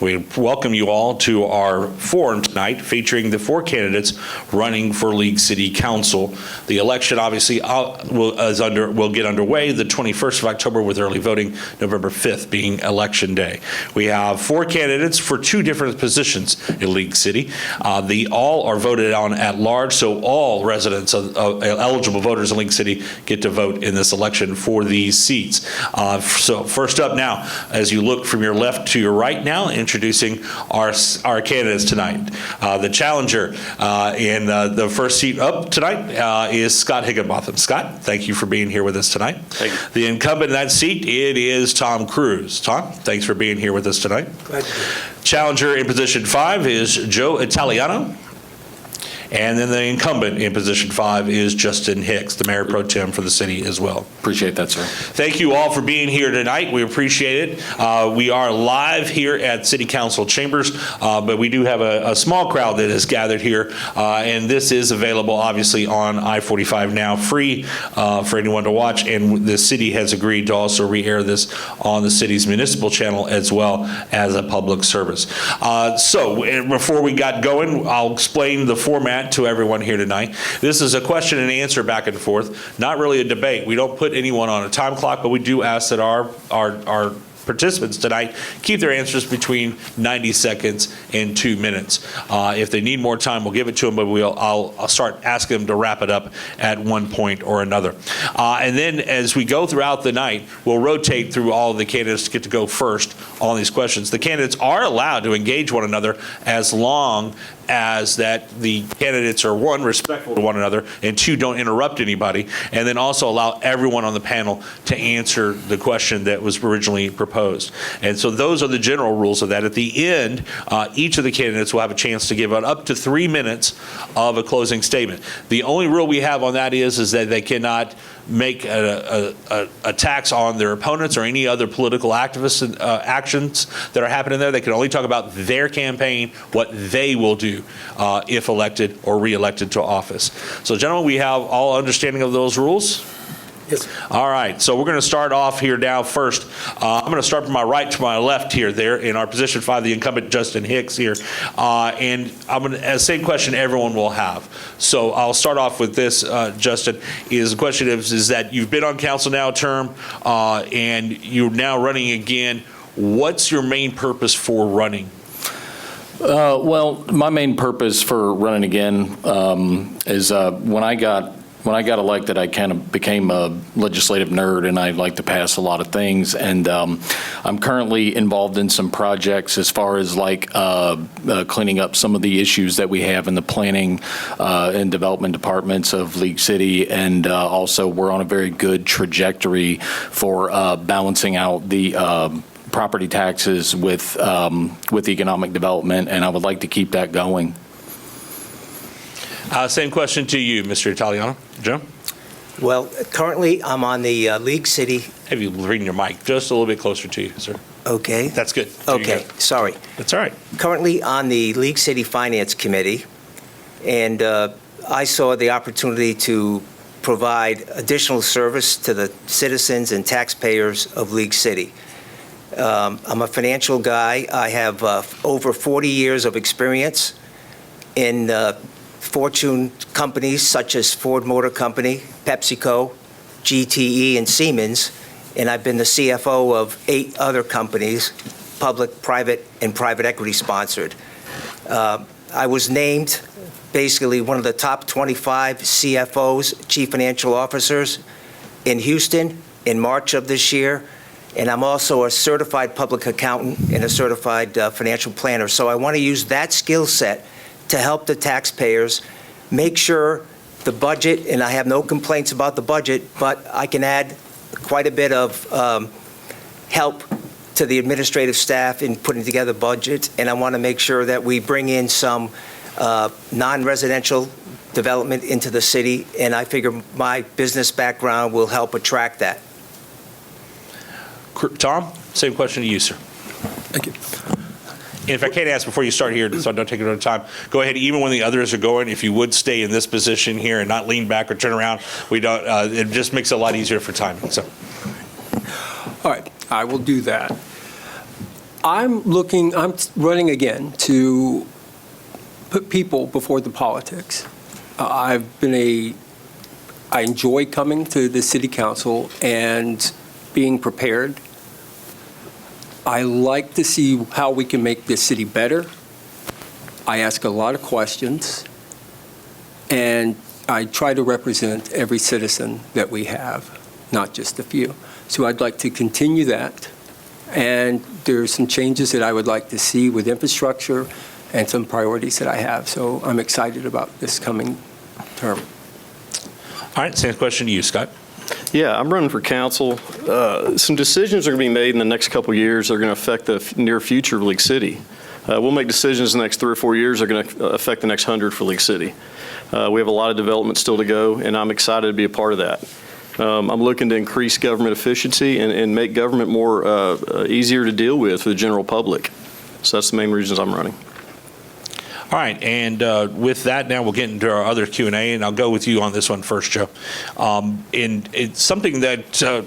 We welcome you all to our forum tonight featuring the 4 candidates running for League City Council. The election obviously will get underway the 21st of October with early voting, November 5th being election day. We have 4 candidates for 2 different positions in League City. All are voted on at large, so all residents of eligible voters in League City get to vote in this election for these seats. So first up now, as you look from your left to your right now, introducing our candidates tonight. The challenger in the first seat up tonight is Scott Higginbotham. Scott, thank you for being here with us tonight. Thank you. The incumbent in that seat, it is Tom Cruise. Tom, thanks for being here with us tonight. Glad to be. Challenger in position 5 is Joe Italiano. And then the incumbent in position 5 is Justin Hicks, the mayor pro tem for the city as well. Appreciate that, sir. Thank you all for being here tonight. We appreciate it. We are live here at City Council Chambers, but we do have a small crowd that has gathered here, and this is available obviously on I-45 now, free for anyone to watch, and the city has agreed to also re-air this on the city's municipal channel as well as a public service. So before we got going, I'll explain the format to everyone here tonight. This is a question and answer back and forth, not really a debate. We don't put anyone on a time clock, but we do ask that our participants tonight keep their answers between 90 seconds and 2 minutes. If they need more time, we'll give it to them, but I'll start asking them to wrap it up at one point or another. And then as we go throughout the night, we'll rotate through all of the candidates to get to go first on these questions. The candidates are allowed to engage one another as long as that the candidates are 1, respectful to one another, and 2, don't interrupt anybody, and then also allow everyone on the panel to answer the question that was originally proposed. And so those are the general rules of that. At the end, each of the candidates will have a chance to give up to 3 minutes of a closing statement. The only rule we have on that is that they cannot make attacks on their opponents or any other political activists actions that are happening there. They can only talk about their campaign, what they will do if elected or re-elected to office. So gentlemen, we have all understanding of those rules? Yes. All right, so we're going to start off here now first. I'm going to start from my right to my left here there in our position 5, the incumbent Justin Hicks here. And I'm going to, same question everyone will have. So I'll start off with this, Justin, is the question is that you've been on council now a term and you're now running again. What's your main purpose for running? Well, my main purpose for running again is when I got elected, I kind of became a legislative nerd, and I like to pass a lot of things. And I'm currently involved in some projects as far as like cleaning up some of the issues that we have in the planning and development departments of League City. And also, we're on a very good trajectory for balancing out the property taxes with economic development, and I would like to keep that going. Same question to you, Mr. Italiano. Joe? Well, currently I'm on the League City. Have you bring your mic just a little bit closer to you, sir? Okay. That's good. There Okay, sorry. That's all right. Currently on the League City Finance Committee, and I saw the opportunity to provide additional service to the citizens and taxpayers of League City. I'm a financial guy. I have over 40 years of experience in Fortune companies such as Ford Motor Company, PepsiCo, GTE, and Siemens, and I've been the CFO of 8 other companies, public, private, and private equity sponsored. I was named basically one of the top 25 CFOs, Chief Financial Officers, in Houston in March of this year, and I'm also a certified public accountant and a certified financial planner. So I want to use that skill set to help the taxpayers make sure the budget, and I have no complaints about the budget, but I can add quite a bit of help to the administrative staff in putting together budgets, and I want to make sure that we bring in some non-residential development into the city, and I figure my business background will help attract that. Tom, same question to you, sir. Thank you. And if I can't ask before you start here, so I don't take another time, go ahead, even when the others are going, if you would stay in this position here and not lean back or turn around, we don't, it just makes it a lot easier for timing, so. All right, I will do that. I'm running again to put people before the politics. I enjoy coming to the city council and being prepared. I like to see how we can make this city better. I ask a lot of questions, and I try to represent every citizen that we have, not just a few. So I'd like to continue that. And there's some changes that I would like to see with infrastructure and some priorities that I have. So I'm excited about this coming term. All right, same question to you, Scott. Yeah, I'm running for council. Some decisions are going to be made in the next couple of years that are going to affect the near future of League City. We'll make decisions in the next 3 or 4 years that are going to affect the next 100 for League City. We have a lot of development still to go, and I'm excited to be a part of that. I'm looking to increase government efficiency and make government more easier to deal with for the general public. So that's the main reasons I'm running. All right, and with that, now we'll get into our other Q&A, and I'll go with you on this one first, Joe. And it's something that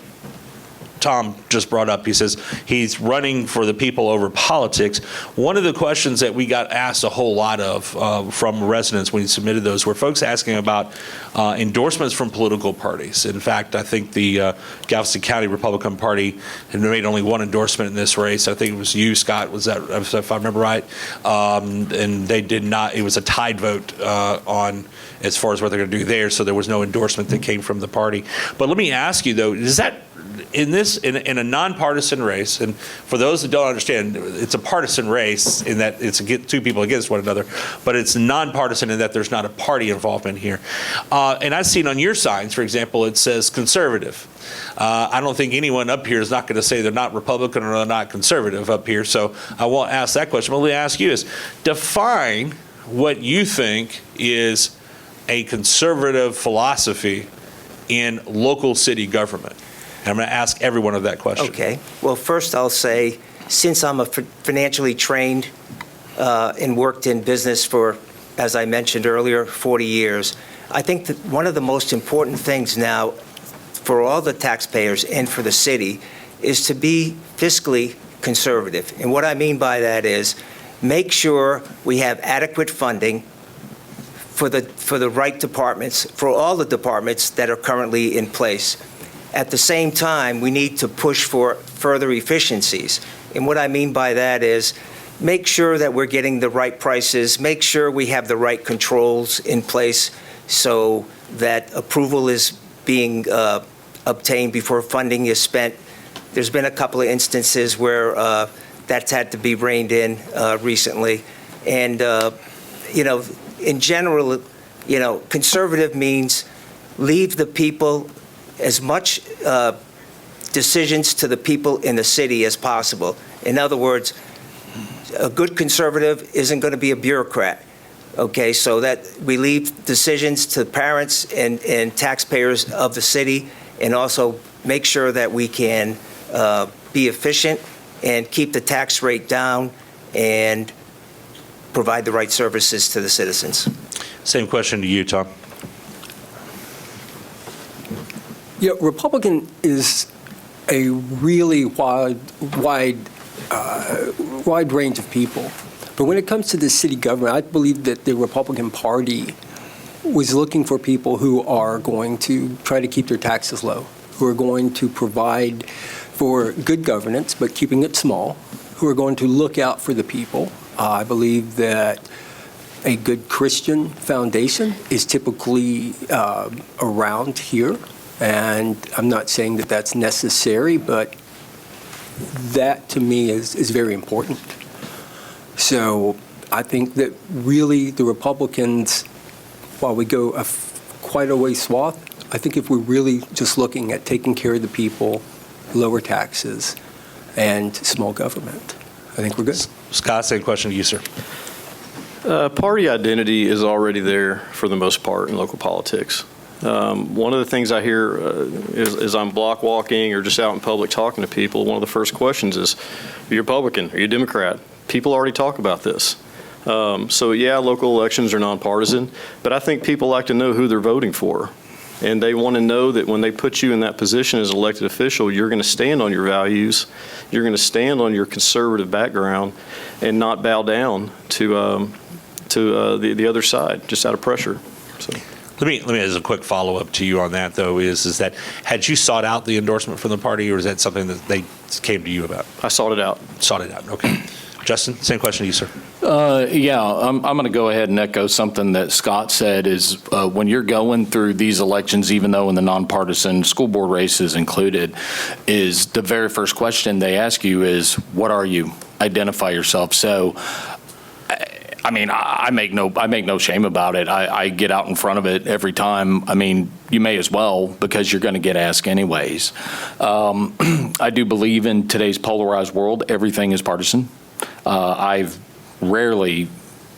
Tom just brought up. He says he's running for the people over politics. One of the questions that we got asked a whole lot of from residents when he submitted those were folks asking about endorsements from political parties. In fact, I think the Galveston County Republican Party had made only one endorsement in this race. I think it was you, Scott, was that, if I remember right? And they did not, it was a tied vote on as far as what they're going to do there, so there was no endorsement that came from the party. But let me ask you, though, is that in a nonpartisan race, and for those that don't understand, it's a partisan race in that it's two people against one another, but it's nonpartisan in that there's not a party involvement here. And I've seen on your signs, for example, it says conservative. I don't think anyone up here is not going to say they're not Republican or they're not conservative up here, so I won't ask that question. But let me ask you is, define what you think is a conservative philosophy in local city government. And I'm going to ask everyone of that question. Okay. Well, first I'll say, since I'm a financially trained and worked in business for, as I mentioned earlier, 40 years, I think that one of the most important things now for all the taxpayers and for the city is to be fiscally conservative. And what I mean by that is make sure we have adequate funding for the right departments, for all the departments that are currently in place. At the same time, we need to push for further efficiencies. And what I mean by that is make sure that we're getting the right prices, make sure we have the right controls in place so that approval is being obtained before funding is spent. There's been a couple of instances where that's had to be reined in recently. And, in general, conservative means leave the people as much decisions to the people in the city as possible. In other words, a good conservative isn't going to be a bureaucrat. Okay, so that we leave decisions to parents and taxpayers of the city, and also make sure that we can be efficient and keep the tax rate down and provide the right services to the citizens. Same question to you, Tom. Yeah, Republican is a really wide range of people. But when it comes to the city government, I believe that the Republican Party was looking for people who are going to try to keep their taxes low, who are going to provide for good governance, but keeping it small, who are going to look out for the people. I believe that a good Christian foundation is typically around here. And I'm not saying that that's necessary, but that to me is very important. So I think that really the Republicans, while we go quite a way swath, I think if we're really just looking at taking care of the people, lower taxes, and small government, I think we're good. Scott, same question to you, sir. Party identity is already there for the most part in local politics. One of the things I hear is I'm block walking or just out in public talking to people, one of the first questions is, are you Republican? Are you Democrat? People already talk about this. So yeah, local elections are nonpartisan, but I think people like to know who they're voting for. And they want to know that when they put you in that position as an elected official, you're going to stand on your values, you're going to stand on your conservative background, and not bow down to the other side, just out of pressure. So. Let me as a quick follow-up to you on that, though, is that had you sought out the endorsement from the party, or is that something that they came to you about? I sought it out. Sought it out, okay. Justin, same question to you, sir. Yeah, I'm going to go ahead and echo something that Scott said is when you're going through these elections, even though in the nonpartisan school board races included, is the very first question they ask you is, what are you? Identify yourself. So, I mean, I make no shame about it. I get out in front of it every time. I mean, you may as well because you're going to get asked anyways. I do believe in today's polarized world, everything is partisan. I've rarely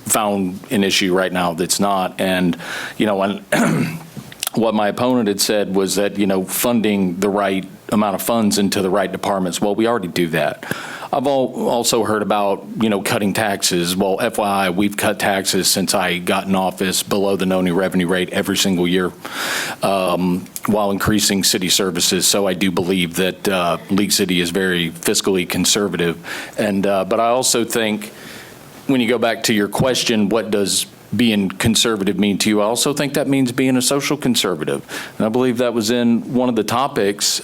found an issue right now that's not. And, you know, when what my opponent had said was that, you know, funding the right amount of funds into the right departments. Well, we already do that. I've also heard about, you know, cutting taxes. Well, FYI, we've cut taxes since I got in office below the known revenue rate every single year, while increasing city services. So I do believe that League City is very fiscally conservative. And but I also think when you go back to your question, what does being conservative mean to you? I also think that means being a social conservative. And I believe that was in one of the topics.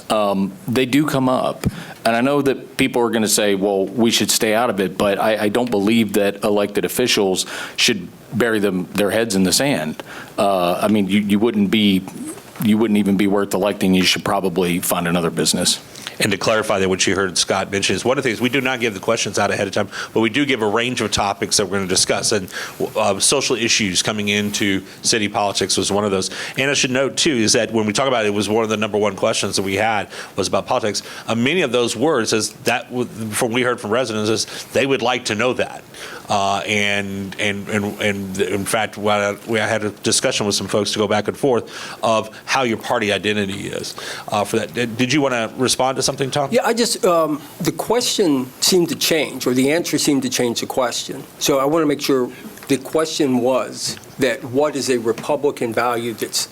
They do come up. And I know that people are going to say, well, we should stay out of it, but I don't believe that elected officials should bury their heads in the sand. I mean, you wouldn't even be worth electing. You should probably find another business. And to clarify that what you heard Scott mention is one of the things, we do not give the questions out ahead of time, but we do give a range of topics that we're going to discuss. And social issues coming into city politics was one of those. And I should note, too, is that when we talk about it, was one of the number one questions that we had was about politics. Many of those words, as that from we heard from residents, is they would like to know that. And in fact, I had a discussion with some folks to go back and forth of how your party identity is for that. Did you want to respond to something, Tom? Yeah, I just, the question seemed to change, or the answer seemed to change the question. So I want to make sure the question was that what is a Republican value that's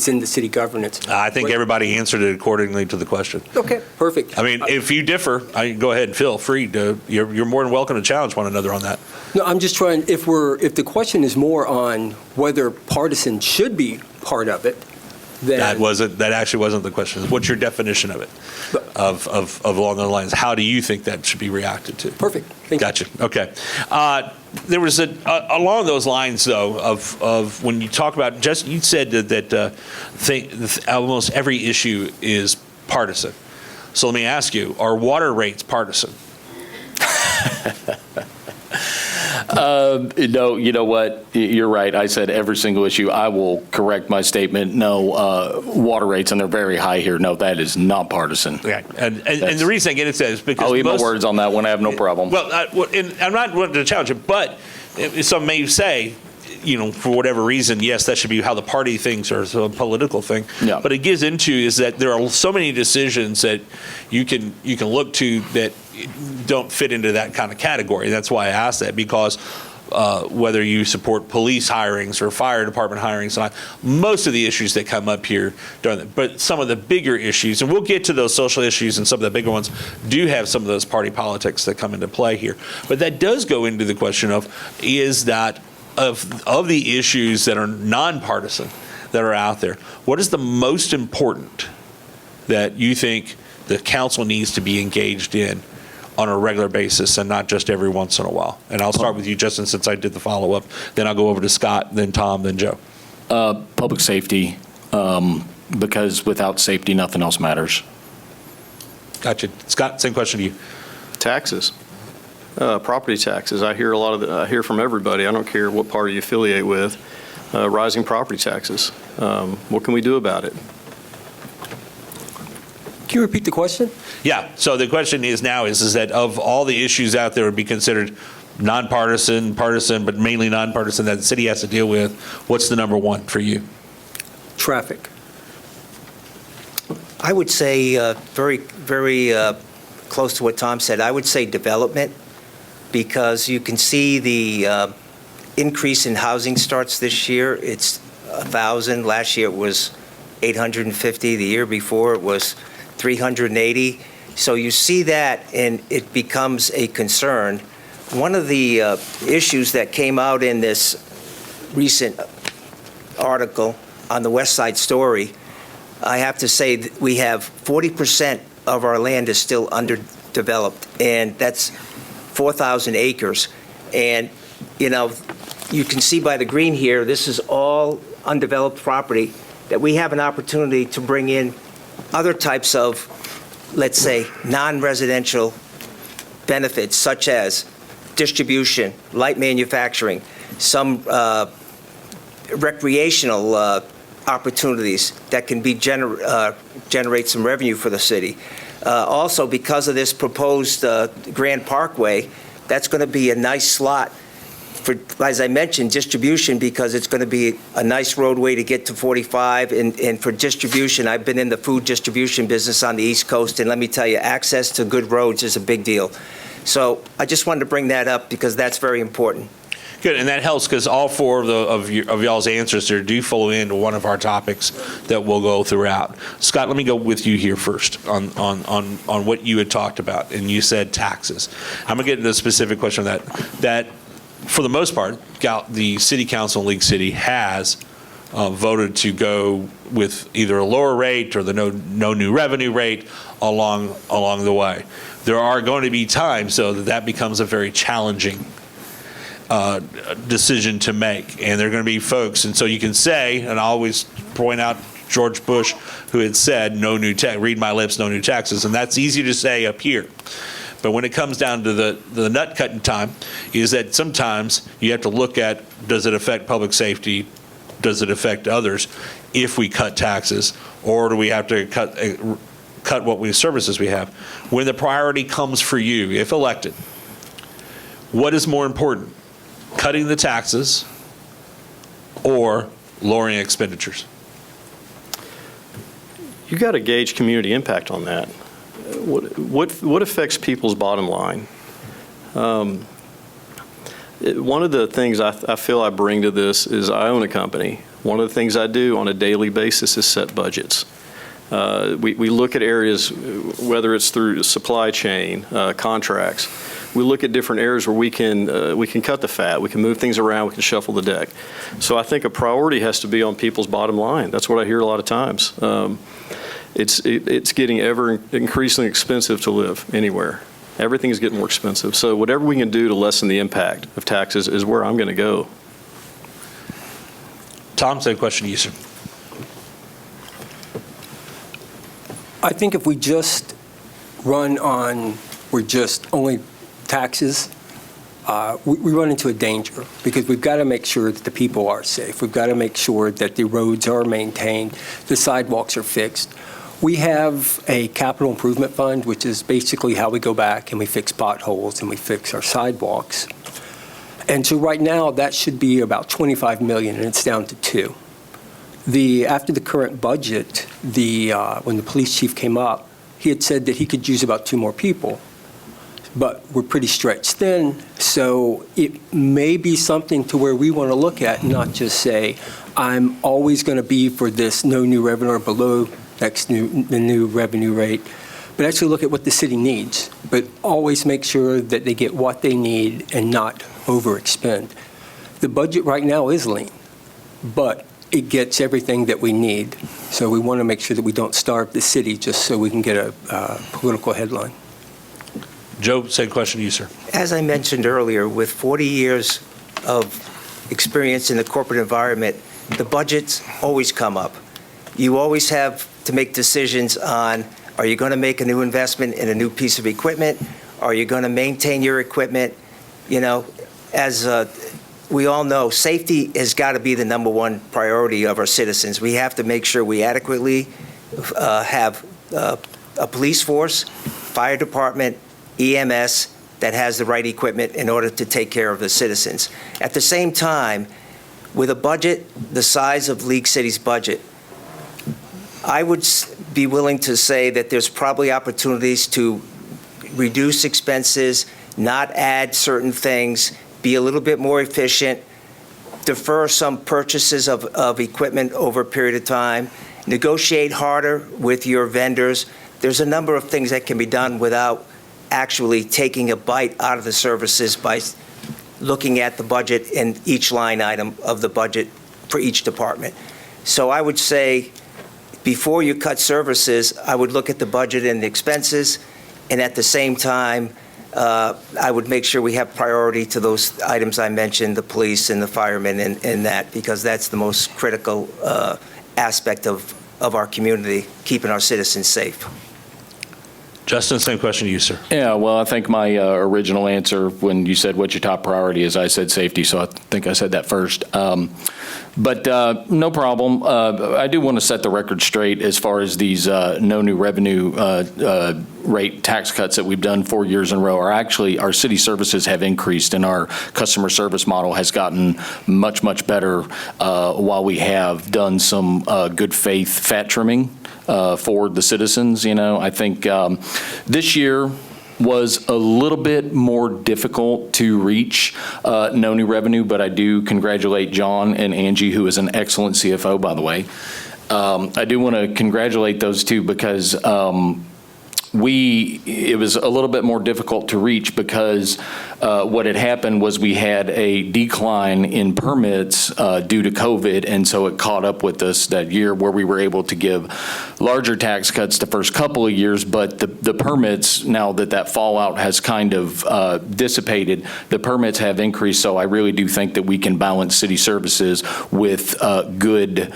in the city governance? I think everybody answered it accordingly to the question. Okay, perfect. I mean, if you differ, go ahead and feel free to, you're more than welcome to challenge one another on that. No, I'm just trying, if the question is more on whether partisan should be part of it, then. That actually wasn't the question. What's your definition of it? Of along those lines, how do you think that should be reacted to? Perfect. Thank you. Gotcha. Okay. There was along those lines, though, of when you talk about, just you said that almost every issue is partisan. So let me ask you, are water rates partisan? No, you know what? You're right. I said every single issue. I will correct my statement. No, water rates, and they're very high here. No, that is not partisan. Okay. And the reason I get into that is because I'll eat my words on that one. I have no problem. Well, and I'm not wanting to challenge it, but some may say, you know, for whatever reason, yes, that should be how the party thinks or a political thing. Yeah. But it gives into is that there are so many decisions that you can look to that don't fit into that kind of category. That's why I asked that, because whether you support police hirings or fire department hirings, most of the issues that come up here, but some of the bigger issues, and we'll get to those social issues and some of the bigger ones, do have some of those party politics that come into play here. But that does go into the question of, is that of the issues that are nonpartisan that are out there, what is the most important that you think the council needs to be engaged in on a regular basis and not just every once in a while? And I'll start with you, Justin, since I did the follow-up. Then I'll go over to Scott, then Tom, then Joe. Public safety, because without safety, nothing else matters. Gotcha. Scott, same question to you. Taxes, property taxes. I hear I hear from everybody. I don't care what party you affiliate with. Rising property taxes. What can we do about it? Can you repeat the question? Yeah. So the question is now is that of all the issues out there would be considered nonpartisan, partisan, but mainly nonpartisan that the city has to deal with, what's the number one for you? Traffic. I would say very, very close to what Tom said. I would say development, because you can see the increase in housing starts this year. It's 1,000. Last year it was 850. The year before, it was 380. So you see that, and it becomes a concern. One of the issues that came out in this recent article on the West Side Story, I have to say that we have 40% of our land is still underdeveloped, and that's 4,000 acres. And, you know, you can see by the green here, this is all undeveloped property that we have an opportunity to bring in other types of, let's say, non-residential benefits, such as distribution, light manufacturing, some recreational opportunities that can be generate some revenue for the city. Also, because of this proposed Grand Parkway, that's going to be a nice slot for, as I mentioned, distribution, because it's going to be a nice roadway to get to 45. And for distribution, I've been in the food distribution business on the East Coast, and let me tell you, access to good roads is a big deal. So I just wanted to bring that up because that's very important. Good, and that helps because all four of y'all's answers there do flow into one of our topics that we'll go throughout. Scott, let me go with you here first on what you had talked about, and you said taxes. I'm gonna get into a specific question on that for the most part, the City Council in League City has voted to go with either a lower rate or the no new revenue rate along the way. There are going to be times, though, that becomes a very challenging decision to make, and there are going to be folks, and so you can say, and I always point out George Bush, who had said, "No new read my lips, no new taxes," and that's easy to say up here. But when it comes down to the nut cutting time, is that sometimes you have to look at, does it affect public safety? Does it affect others if we cut taxes? Or do we have to cut what services we have? When the priority comes for you, if elected, what is more important? Cutting the taxes or lowering expenditures? You got to gauge community impact on that. What affects people's bottom line? One of the things I feel I bring to this is I own a company. One of the things I do on a daily basis is set budgets. We look at areas, whether it's through supply chain, contracts. We look at different areas where we can cut the fat, we can move things around, we can shuffle the deck. So I think a priority has to be on people's bottom line. That's what I hear a lot of times. It's getting ever increasingly expensive to live anywhere. Everything is getting more expensive. So whatever we can do to lessen the impact of taxes is where I'm going to go. Tom, same question to you, sir. I think if we just run on, we're just only taxes, we run into a danger, because we've got to make sure that the people are safe. We've got to make sure that the roads are maintained, the sidewalks are fixed. We have a capital improvement fund, which is basically how we go back and we fix potholes and we fix our sidewalks. And so right now, that should be about $25 million, and it's down to $2 million. After the current budget, when the police chief came up, he had said that he could use about 2 more people, but we're pretty stretched thin. So it may be something to where we want to look at, not just say, I'm always going to be for this no new revenue or below the new revenue rate, but actually look at what the city needs, but always make sure that they get what they need and not overexpend. The budget right now is lean, but it gets everything that we need. So we want to make sure that we don't starve the city just so we can get a political headline. Joe, same question to you, sir. As I mentioned earlier, with 40 years of experience in the corporate environment, the budgets always come up. You always have to make decisions on, are you going to make a new investment in a new piece of equipment? Are you going to maintain your equipment? You know, as we all know, safety has got to be the #1 priority of our citizens. We have to make sure we adequately have a police force, fire department, EMS that has the right equipment in order to take care of the citizens. At the same time, with a budget the size of League City's budget, I would be willing to say that there's probably opportunities to reduce expenses, not add certain things, be a little bit more efficient, defer some purchases of equipment over a period of time, negotiate harder with your vendors. There's a number of things that can be done without actually taking a bite out of the services by looking at the budget and each line item of the budget for each department. So I would say, before you cut services, I would look at the budget and the expenses, and at the same time, I would make sure we have priority to those items I mentioned, the police and the firemen and that, because that's the most critical aspect of our community, keeping our citizens safe. Justin, same question to you, sir. Yeah, well, I think my original answer when you said what's your top priority is I said safety, so I think I said that first. But no problem. I do want to set the record straight as far as these no new revenue rate tax cuts that we've done 4 years in a row. Our city services have increased and our customer service model has gotten much, much better while we have done some good faith fat trimming for the citizens. I think this year was a little bit more difficult to reach no new revenue, but I do congratulate John and Angie, who is an excellent CFO, by the way. I do want to congratulate those two because it was a little bit more difficult to reach because what had happened was we had a decline in permits due to COVID, and so it caught up with us that year where we were able to give larger tax cuts the first couple of years, but the permits, now that fallout has kind of dissipated, the permits have increased, so I really do think that we can balance city services with good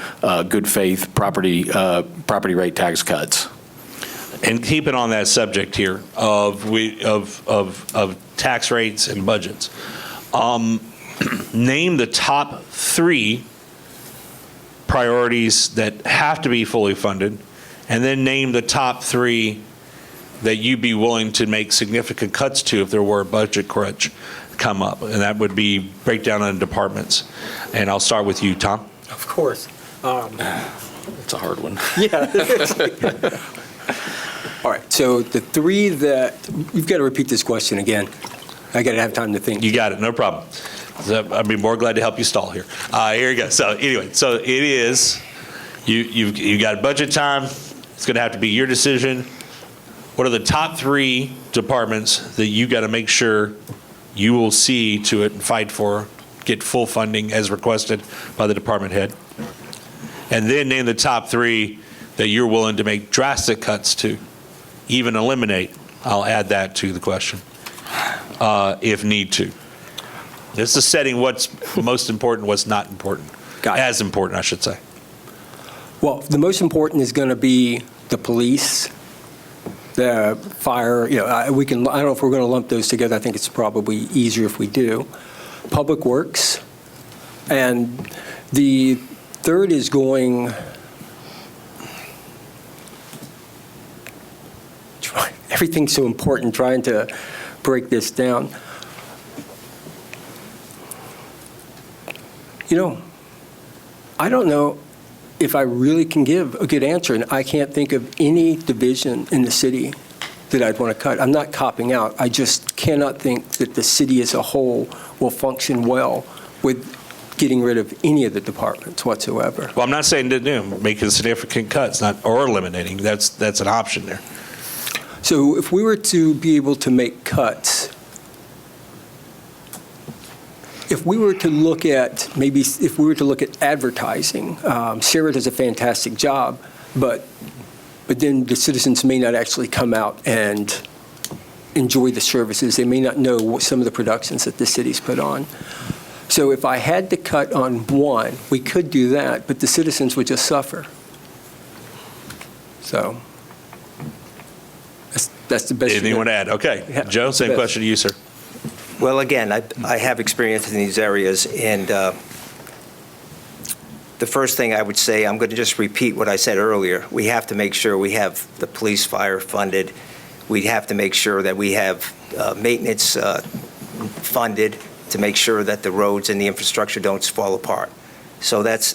faith property rate tax cuts. And keeping on that subject here of tax rates and budgets, name the top 3 priorities that have to be fully funded, and then name the top 3 that you'd be willing to make significant cuts to if there were a budget crunch come up. And that would be breakdown on departments. And I'll start with you, Tom. Of course. It's a hard one. Yeah. All right, so the 3 that, you've got to repeat this question again. I got to have time to think. You got it, no problem. So I'd be more glad to help you stall here. Here you go. So anyway, so it is, you've got budget time. It's going to have to be your decision. What are the top 3 departments that you got to make sure you will see to it and fight for, get full funding as requested by the department head? And then name the top 3 that you're willing to make drastic cuts to, even eliminate. I'll add that to the question, if need to. This is setting what's most important, what's not important. Got it. As important, I should say. Well, the most important is going to be the police, the fire. I don't know if we're going to lump those together. I think it's probably easier if we do. Public Works, and the third is going. Everything's so important, trying to break this down. I don't know if I really can give a good answer, and I can't think of any division in the city that I'd want to cut. I'm not copping out. I just cannot think that the city as a whole will function well with getting rid of any of the departments whatsoever. Well, I'm not saying to making significant cuts, or eliminating. That's an option there. So if we were to be able to make cuts, if we were to look at advertising, Sarah does a fantastic job, but then the citizens may not actually come out and enjoy the services. They may not know some of the productions that the city's put on. So if I had to cut on one, we could do that, but the citizens would just suffer. So that's the best. Anything you want to add? Okay. Yeah. Joe, same question to you, sir. Well, again, I have experience in these areas, and the first thing I would say, I'm going to just repeat what I said earlier. We have to make sure we have the police, fire funded. We have to make sure that we have maintenance funded to make sure that the roads and the infrastructure don't fall apart. So that's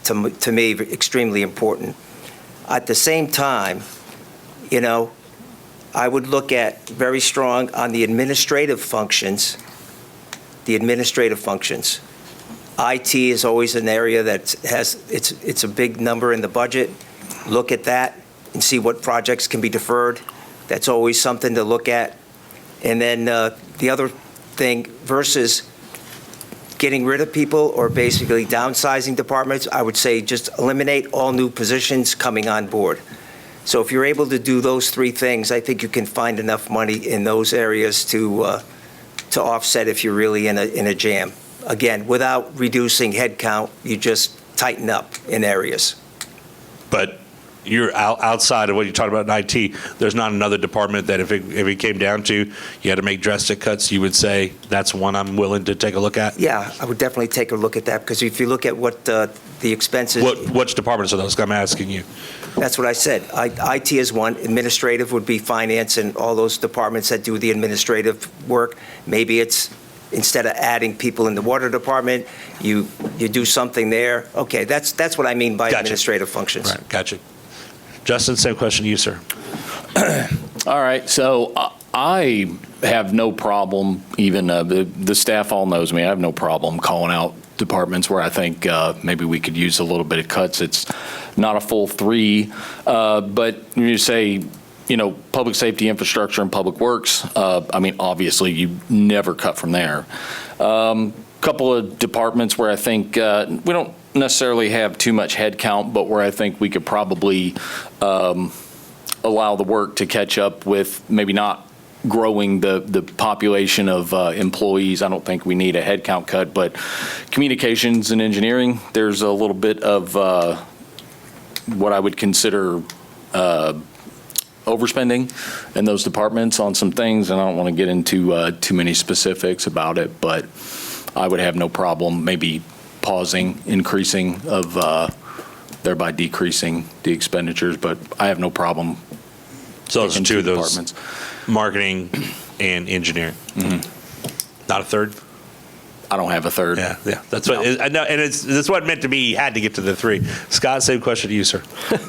to me extremely important. At the same time, I would look at very strong on the administrative functions. IT is always an area that it's a big number in the budget. Look at that and see what projects can be deferred. That's always something to look at. And then the other thing versus getting rid of people or basically downsizing departments, I would say just eliminate all new positions coming on board. So if you're able to do those three things, I think you can find enough money in those areas to offset if you're really in a jam. Again, without reducing headcount, you just tighten up in areas. But you're outside of what you talked about in IT, there's not another department that if it came down to you had to make drastic cuts, you would say, that's one I'm willing to take a look at? Yeah, I would definitely take a look at that, because if you look at what the expenses... Which departments are those? I'm asking you. That's what I said. IT is one. Administrative would be finance and all those departments that do the administrative work. Maybe it's, instead of adding people in the water department, you do something there. Okay, that's what I mean by Gotcha. Administrative functions. Right, gotcha. Justin, same question to you, sir. All right, so I have no problem, even the staff all knows me, I have no problem calling out departments where I think maybe we could use a little bit of cuts. It's not a full 3, but you say, public safety, infrastructure, and public works, I mean, obviously, you never cut from there. Couple of departments where I think we don't necessarily have too much head count, but where I think we could probably allow the work to catch up with maybe not growing the population of employees. I don't think we need a headcount cut, but communications and engineering, there's a little bit of what I would consider overspending in those departments on some things, and I don't want to get into too many specifics about it, but I would have no problem maybe pausing, increasing of, thereby decreasing the expenditures, but I have no problem. So those are picking two of those, departments. marketing and engineering. Not a third? I don't have a third. Yeah. That's what, I know, and that's what it meant to be. You had to get to the 3. Scott, same question to you, sir.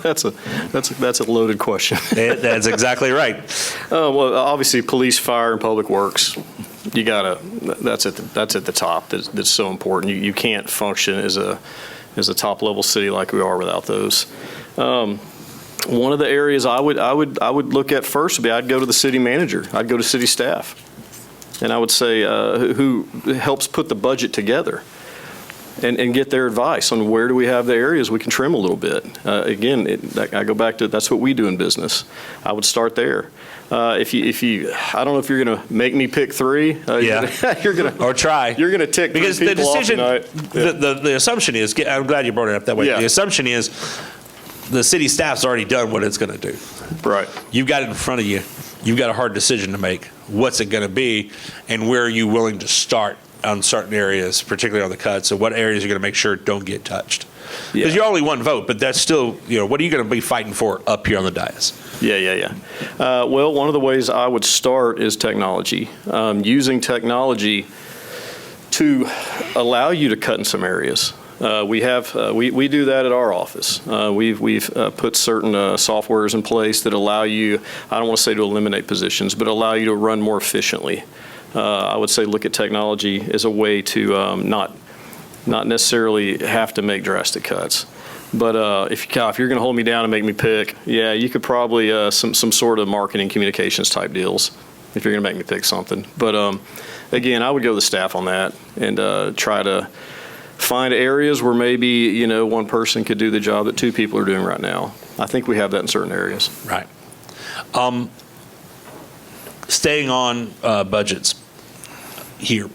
That's a loaded question. That's exactly right. Well, obviously, police, fire, and public works. You gotta. That's at the top. That's so important. You can't function as a top level city like we are without those. One of the areas I would look at first would be I'd go to the city manager. I'd go to city staff, and I would say who helps put the budget together, and get their advice on where do we have the areas we can trim a little bit. Again, I go back to that's what we do in business. I would start there. If you, I don't know if you're going to make me pick 3. You're going to Or try. You're going to tick because 3 the people decision, off tonight. the assumption is, I'm glad you brought it up that way. Yeah. The assumption is the city staff's already done what it's going to do. Right. You've got it in front of you. You've got a hard decision to make. What's it going to be, and where are you willing to start on certain areas, particularly on the cuts? So what areas are you going to make sure don't get touched? Because you're only one vote, but that's still, what are you going to be fighting for up here on the dais? Yeah. Well, one of the ways I would start is technology. Using technology to allow you to cut in some areas. We do that at our office. We've put certain softwares in place that allow you, I don't want to say to eliminate positions, but allow you to run more efficiently. I would say look at technology as a way to not necessarily have to make drastic cuts. But if you're going to hold me down and make me pick, you could probably some sort of marketing communications type deals if you're going to make me pick something. But again, I would go to the staff on that and try to find areas where maybe one person could do the job that 2 people are doing right now. I think we have that in certain areas. Right. Staying on budgets here,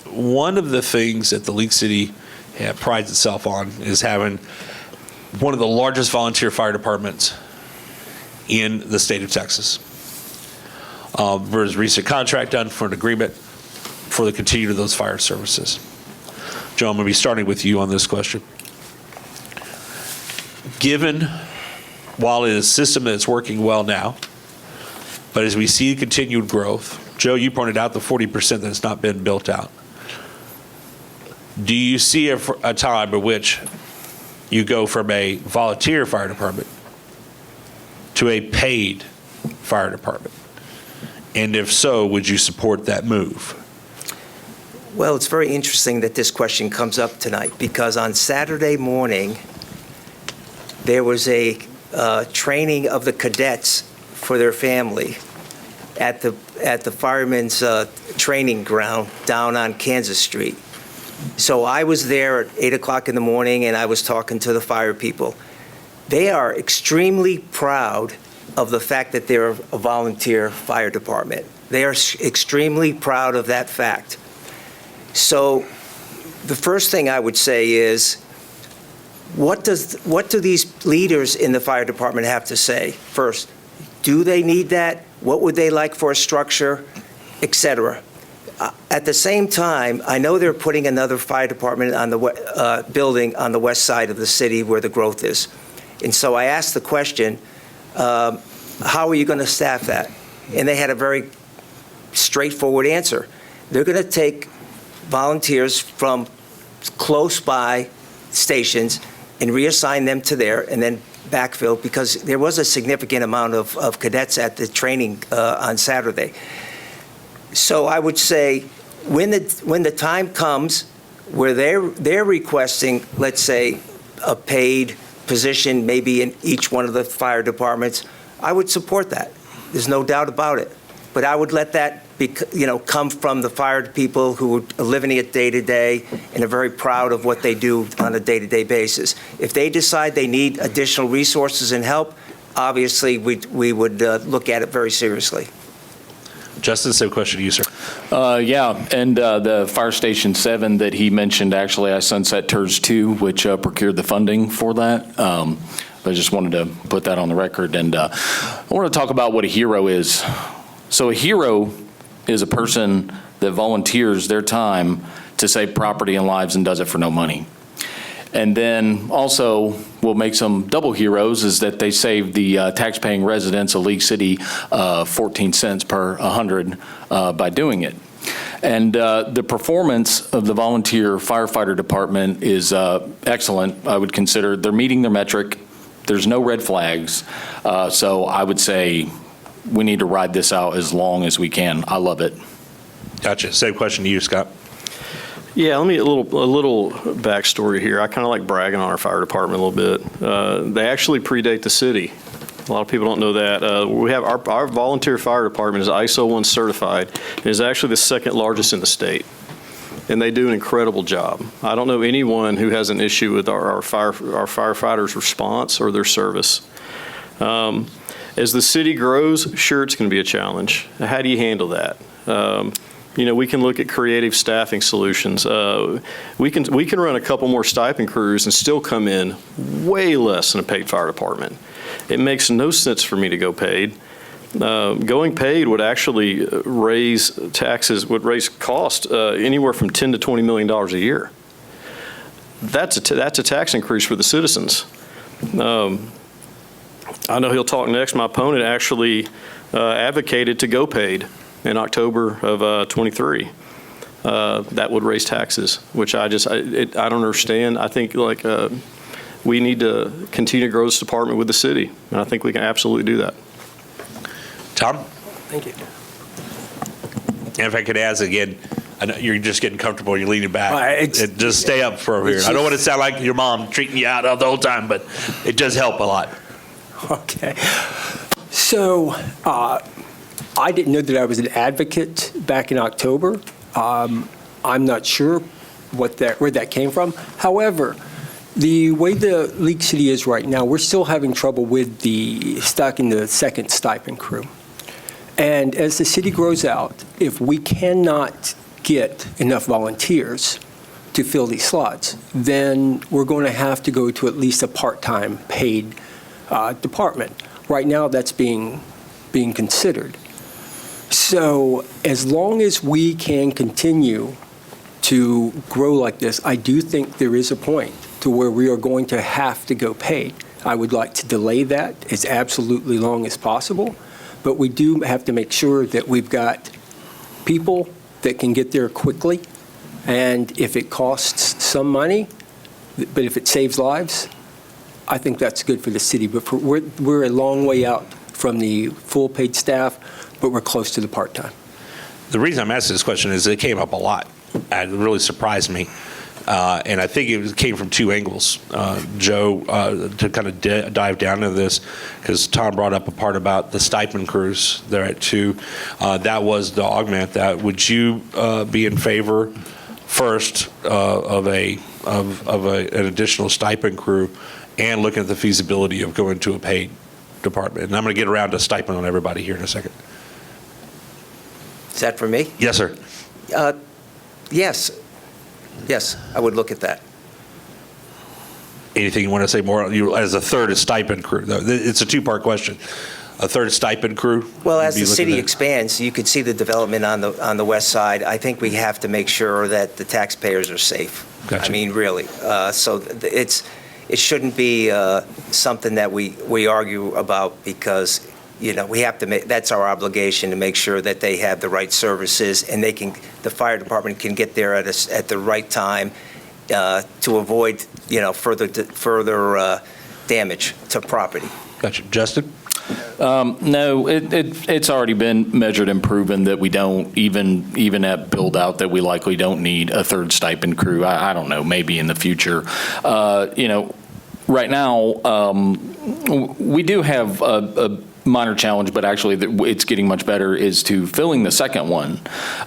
one of the things that the League City prides itself on is having one of the largest volunteer fire departments in the state of Texas. There was a recent contract done for an agreement for the continued of those fire services. Joe, I'm going to be starting with you on this question. Given, while it is a system that's working well now, but as we see continued growth, Joe, you pointed out the 40% that's not been built out. Do you see a time at which you go from a volunteer fire department to a paid fire department? And if so, would you support that move? Well, it's very interesting that this question comes up tonight, because on Saturday morning, there was a training of the cadets for their family at the firemen's training ground down on Kansas Street. So I was there at 8 o'clock in the morning, and I was talking to the fire people. They are extremely proud of the fact that they're a volunteer fire department. They are extremely proud of that fact. So the first thing I would say is, what do these leaders in the fire department have to say? First, do they need that? What would they like for a structure, et cetera? At the same time, I know they're putting another fire department on the building on the west side of the city where the growth is. And so I asked the question, how are you going to staff that? And they had a very straightforward answer. They're going to take volunteers from close by stations and reassign them to there, and then backfill, because there was a significant amount of cadets at the training on Saturday. So I would say, when the time comes where they're requesting, let's say, a paid position, maybe in each one of the fire departments, I would support that. There's no doubt about it. But I would let that come from the fire people who are living it day to day and are very proud of what they do on a day-to-day basis. If they decide they need additional resources and help, obviously we would look at it very seriously. Justin, same question to you, sir. Yeah, and the Fire Station 7 that he mentioned, actually, I sunset TERS 2, which procured the funding for that. I just wanted to put that on the record. And I want to talk about what a hero is. So a hero is a person that volunteers their time to save property and lives and does it for no money. And then also what makes them double heroes is that they save the taxpaying residents of League City 14 cents per 100 by doing it. And the performance of the volunteer firefighter department is excellent. I would consider they're meeting their metric. There's no red flags. So I would say we need to ride this out as long as we can. I love it. Gotcha. Same question to you, Scott. Yeah, let me a little backstory here. I kind of like bragging on our fire department a little bit. They actually predate the city. A lot of people don't know that. We have our volunteer fire department is ISO 1 certified and is actually the second largest in the state. And they do an incredible job. I don't know anyone who has an issue with our firefighters' response or their service. As the city grows, sure, it's going to be a challenge. How do you handle that? We can look at creative staffing solutions. We can run a couple more stipend crews and still come in way less than a paid fire department. It makes no sense for me to go paid. Going paid would actually raise taxes, would raise cost anywhere from $10 to $20 million a year. That's a tax increase for the citizens. I know he'll talk next. My opponent actually advocated to go paid in October of 23. That would raise taxes, which I don't understand. I think we need to continue to grow this department with the city, and I think we can absolutely do that. Tom? Thank you. And if I could ask again, I know you're just getting comfortable, you're leaning back. It's- Just stay up for here. I don't want to sound like your mom treating you out the whole time, but it does help a lot. Okay. So I didn't know that I was an advocate back in October. I'm not sure where that came from. However, the way the League City is right now, we're still having trouble with the stocking the second stipend crew. And as the city grows out, if we cannot get enough volunteers to fill these slots, then we're going to have to go to at least a part-time paid department. Right now, that's being considered. So as long as we can continue to grow like this, I do think there is a point to where we are going to have to go paid. I would like to delay that as absolutely long as possible, but we do have to make sure that we've got people that can get there quickly, and if it costs some money, but if it saves lives, I think that's good for the city. But we're a long way out from the full paid staff, but we're close to the part-time. The reason I'm asking this question is it came up a lot. really surprised me. And I think it came from two angles. Joe, to kind of dive down into this, because Tom brought up a part about the stipend crews there at 2. That was to augment that. Would you be in favor first of an additional stipend crew and looking at the feasibility of going to a paid department? And I'm going to get around to stipend on everybody here in a second. Is that for me? Yes, sir. Yes. Yes, I would look at that. Anything you want to say more? You, as a third stipend crew, though, it's a two-part question. A third stipend crew? Well, as Be the looking city at- expands, you could see the development on the west side. I think we have to make sure that the taxpayers are safe. Gotcha. I mean, really. So it shouldn't be something that we argue about, because, you know, we have to make, that's our obligation, to make sure that they have the right services, and the fire department can get there at the right time to avoid, you know, further damage to property. Gotcha. Justin? No, it's already been measured and proven that we don't, even at build out, that we likely don't need a third stipend crew. I don't know, maybe in the future. You know, right now, we do have a minor challenge, but actually it's getting much better, is to filling the second one.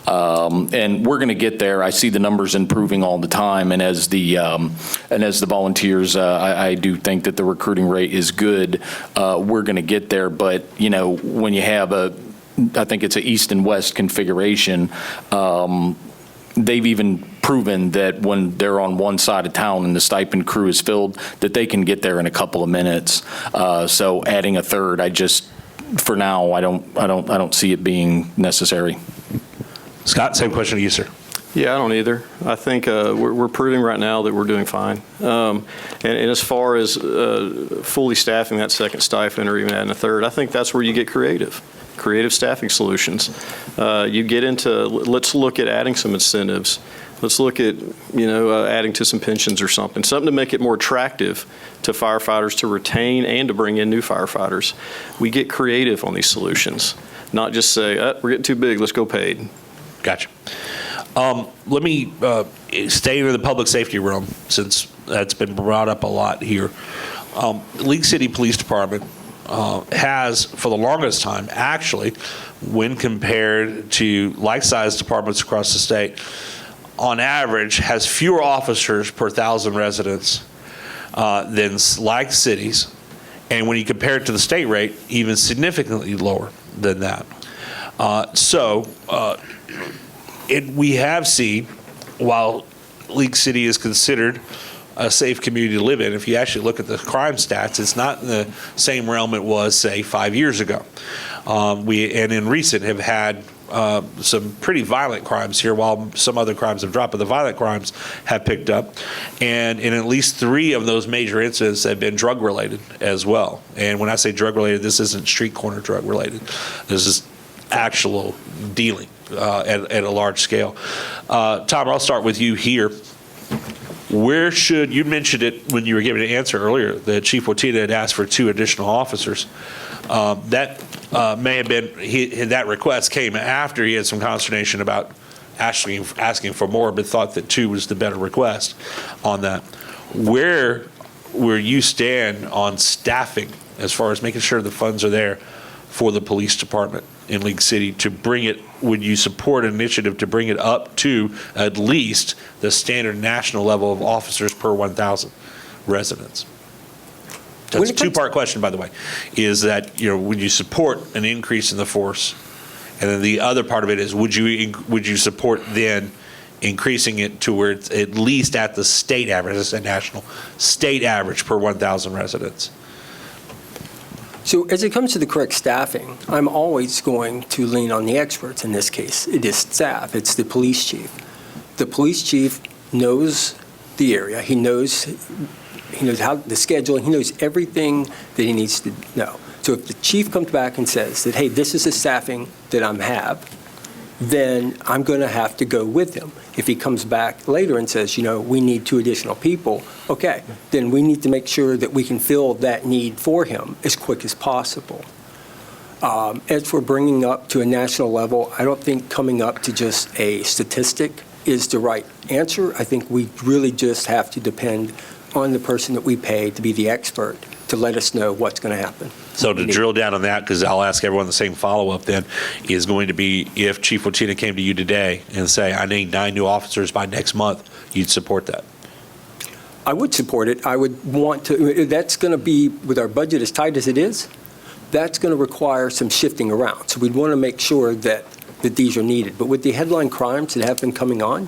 And we're going to get there. I see the numbers improving all the time. And as the volunteers, I do think that the recruiting rate is good. We're going to get there. But, you know, when you have I think it's an east and west configuration, they've even proven that when they're on one side of town and the stipend crew is filled, that they can get there in a couple of minutes. So adding a third, for now, I don't see it being necessary. Scott, same question to you, sir. Yeah, I don't either. I think we're proving right now that we're doing fine. And as far as fully staffing that second stipend or even adding a third, I think that's where you get creative staffing solutions. You get into, let's look at adding some incentives. Let's look at, you know, adding to some pensions or something to make it more attractive to firefighters to retain and to bring in new firefighters. We get creative on these solutions, not just say, we're getting too big, let's go paid. Gotcha. Let me stay in the public safety realm, since that's been brought up a lot here. League City Police Department has, for the longest time, actually, when compared to like-sized departments across the state, on average, has fewer officers per 1,000 residents than like cities. And when you compare it to the state rate, even significantly lower than that. We have seen, while League City is considered a safe community to live in, if you actually look at the crime stats, it's not in the same realm it was, say, 5 years ago. And in recent have had some pretty violent crimes here, while some other crimes have dropped, but the violent crimes have picked up. And in at least 3 of those major incidents have been drug-related as well. And when I say drug-related, this isn't street corner drug-related. This is actual dealing at a large scale. Tom, I'll start with you here. Where should, you mentioned it when you were giving an answer earlier, that Chief Watita had asked for 2 additional officers. That may have been, that request came after he had some consternation about asking for more, but thought that 2 was the better request on that. Where you stand on staffing, as far as making sure the funds are there for the police department in League City to bring it, would you support an initiative to bring it up to at least the standard national level of officers per 1,000 residents? That's a 2-part question, by the way, is that, you know, would you support an increase in the force? And then the other part of it is, would you support then increasing it to where it's at least at the state average, I said national, state average per 1,000 residents? So as it comes to the correct staffing, I'm always going to lean on the experts. In this case, it is staff. It's the police chief. The police chief knows the area. He knows how the schedule. He knows everything that he needs to know. So if the chief comes back and says that, hey, this is the staffing that I have, then I'm going to have to go with him. If he comes back later and says, you know, we need 2 additional people, okay, then we need to make sure that we can fill that need for him as quick as possible. As for bringing up to a national level, I don't think coming up to just a statistic is the right answer. I think we really just have to depend on the person that we pay to be the expert to let us know what's going to happen. So to drill down on that, because I'll ask everyone the same follow-up then, is going to be if Chief Watina came to you today and say, I need 9 new officers by next month, you'd support that? I would support it. I would want to, that's going to be, with our budget as tight as it is, that's going to require some shifting around. So we'd want to make sure that these are needed. But with the headline crimes that have been coming on,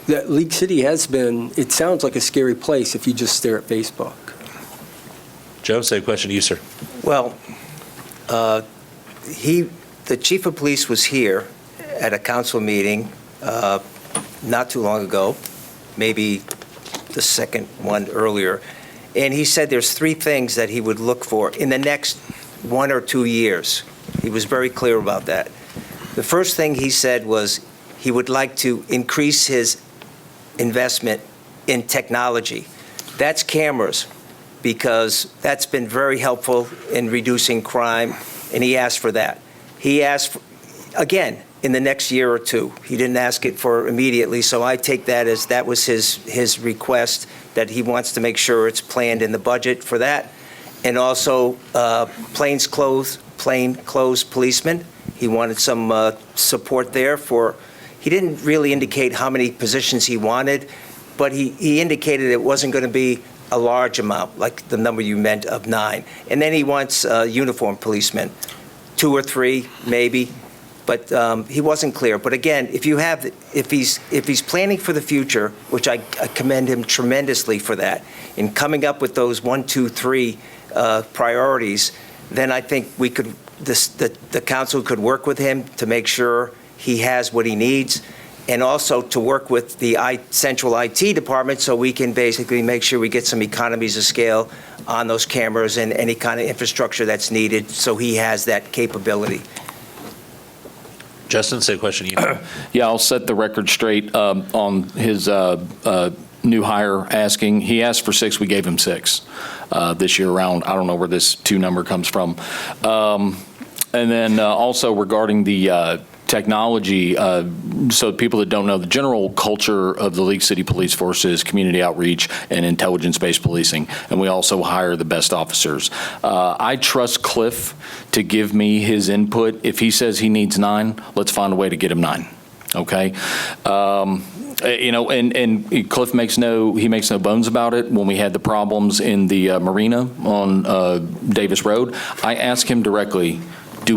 that League City has been, it sounds like a scary place if you just stare at Facebook. Joe, same question to you, sir. Well, the chief of police was here at a council meeting not too long ago, maybe the second one earlier, and he said there's 3 things that he would look for in the next 1 or 2 years. He was very clear about that. The first thing he said was he would like to increase his investment in technology. That's cameras, because that's been very helpful in reducing crime, and he asked for that. He asked, again, in the next year or 2. He didn't ask it for immediately, so I take that as that was his request, that he wants to make sure it's planned in the budget for that. And also plainclothes policemen. He wanted some support there for, he didn't really indicate how many positions he wanted, but he indicated it wasn't going to be a large amount, like the number you meant of 9. And then he wants uniformed policemen, 2 or 3 maybe, but he wasn't clear. But again, if he's planning for the future, which I commend him tremendously for that, in coming up with those 1, 2, 3 priorities, then I think we could, the council could work with him to make sure he has what he needs, and also to work with the central IT department so we can basically make sure we get some economies of scale on those cameras and any kind of infrastructure that's needed, so he has that capability. Justin, same question to you. Yeah, I'll set the record straight on his new hire asking. He asked for 6, we gave him 6 this year around. I don't know where this 2 number comes from. And then also regarding the technology, so people that don't know, the general culture of the League City Police Force is community outreach and intelligence-based policing, and we also hire the best officers. I trust Cliff to give me his input. If he says he needs 9, let's find a way to get him 9, okay? You know, and Cliff makes no bones about it. When we had the problems in the marina on Davis Road, I asked him directly, do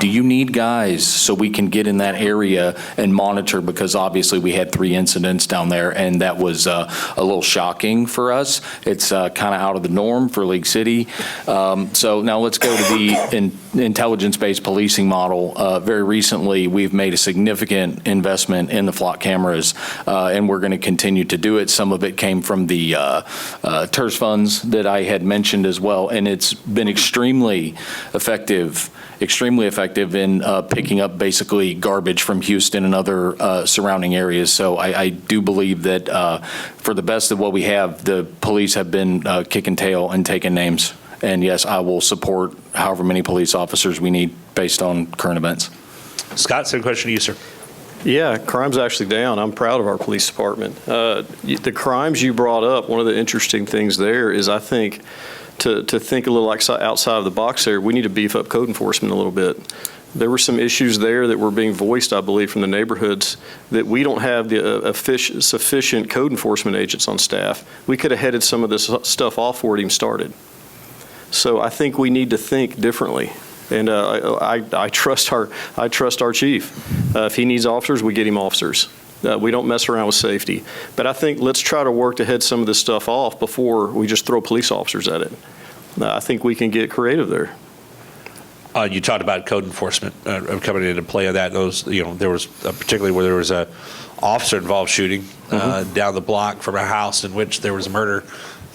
you need guys so we can get in that area and monitor? Because obviously we had 3 incidents down there, and that was a little shocking for us. It's kind of out of the norm for League City. So now let's go to the intelligence-based policing model. Very recently, we've made a significant investment in the flock cameras, and we're going to continue to do it. Some of it came from the TERS funds that I had mentioned as well, and it's been extremely effective in picking up basically garbage from Houston and other surrounding areas. So I do believe that for the best of what we have, the police have been kicking tail and taking names. And yes, I will support however many police officers we need based on current events. Scott, same question to you, sir. Yeah, crime's actually down. I'm proud of our police department. The crimes you brought up, one of the interesting things there is I think to think a little outside of the box there, we need to beef up code enforcement a little bit. There were some issues there that were being voiced, I believe, from the neighborhoods that we don't have the sufficient code enforcement agents on staff. We could have headed some of this stuff off before it even started. So I think we need to think differently. And I trust our chief. If he needs officers, we get him officers. We don't mess around with safety. But I think let's try to work to head some of this stuff off before we just throw police officers at it. I think we can get creative there. You talked about code enforcement coming into play of that. There was particularly where there was a officer-involved shooting down the block from a house in which there was a murder.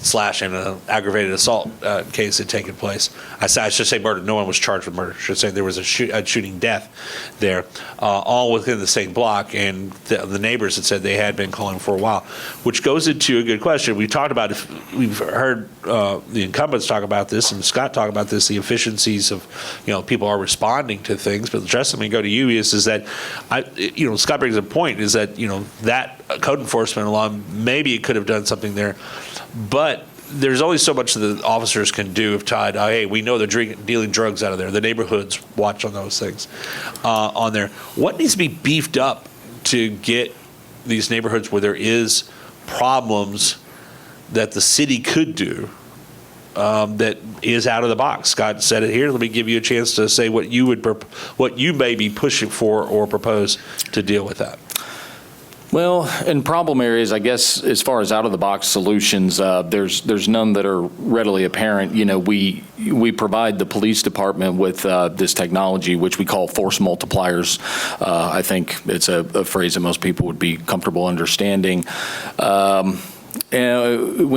slash and an aggravated assault case had taken place. I should say murder. No one was charged with murder. I should say there was a shooting death there, all within the same block. And the neighbors had said they had been calling for a while, which goes into a good question. We've heard the incumbents talk about this and Scott talk about this, the efficiencies of, people are responding to things. But Justin, let me go to you, is that, Scott brings a point, is that, that code enforcement alone, maybe it could have done something there. But there's only so much that the officers can do if tied, hey, we know they're dealing drugs out of there. The neighborhoods watch on those things on there. What needs to be beefed up to get these neighborhoods where there is problems that the city could do that is out of the box? Scott said it here. Let me give you a chance to say what you may be pushing for or propose to deal with that. Well, in problem areas, I guess, as far as out-of-the-box solutions, there's none that are readily apparent. We provide the police department with this technology, which we call force multipliers. I think it's a phrase that most people would be comfortable understanding. When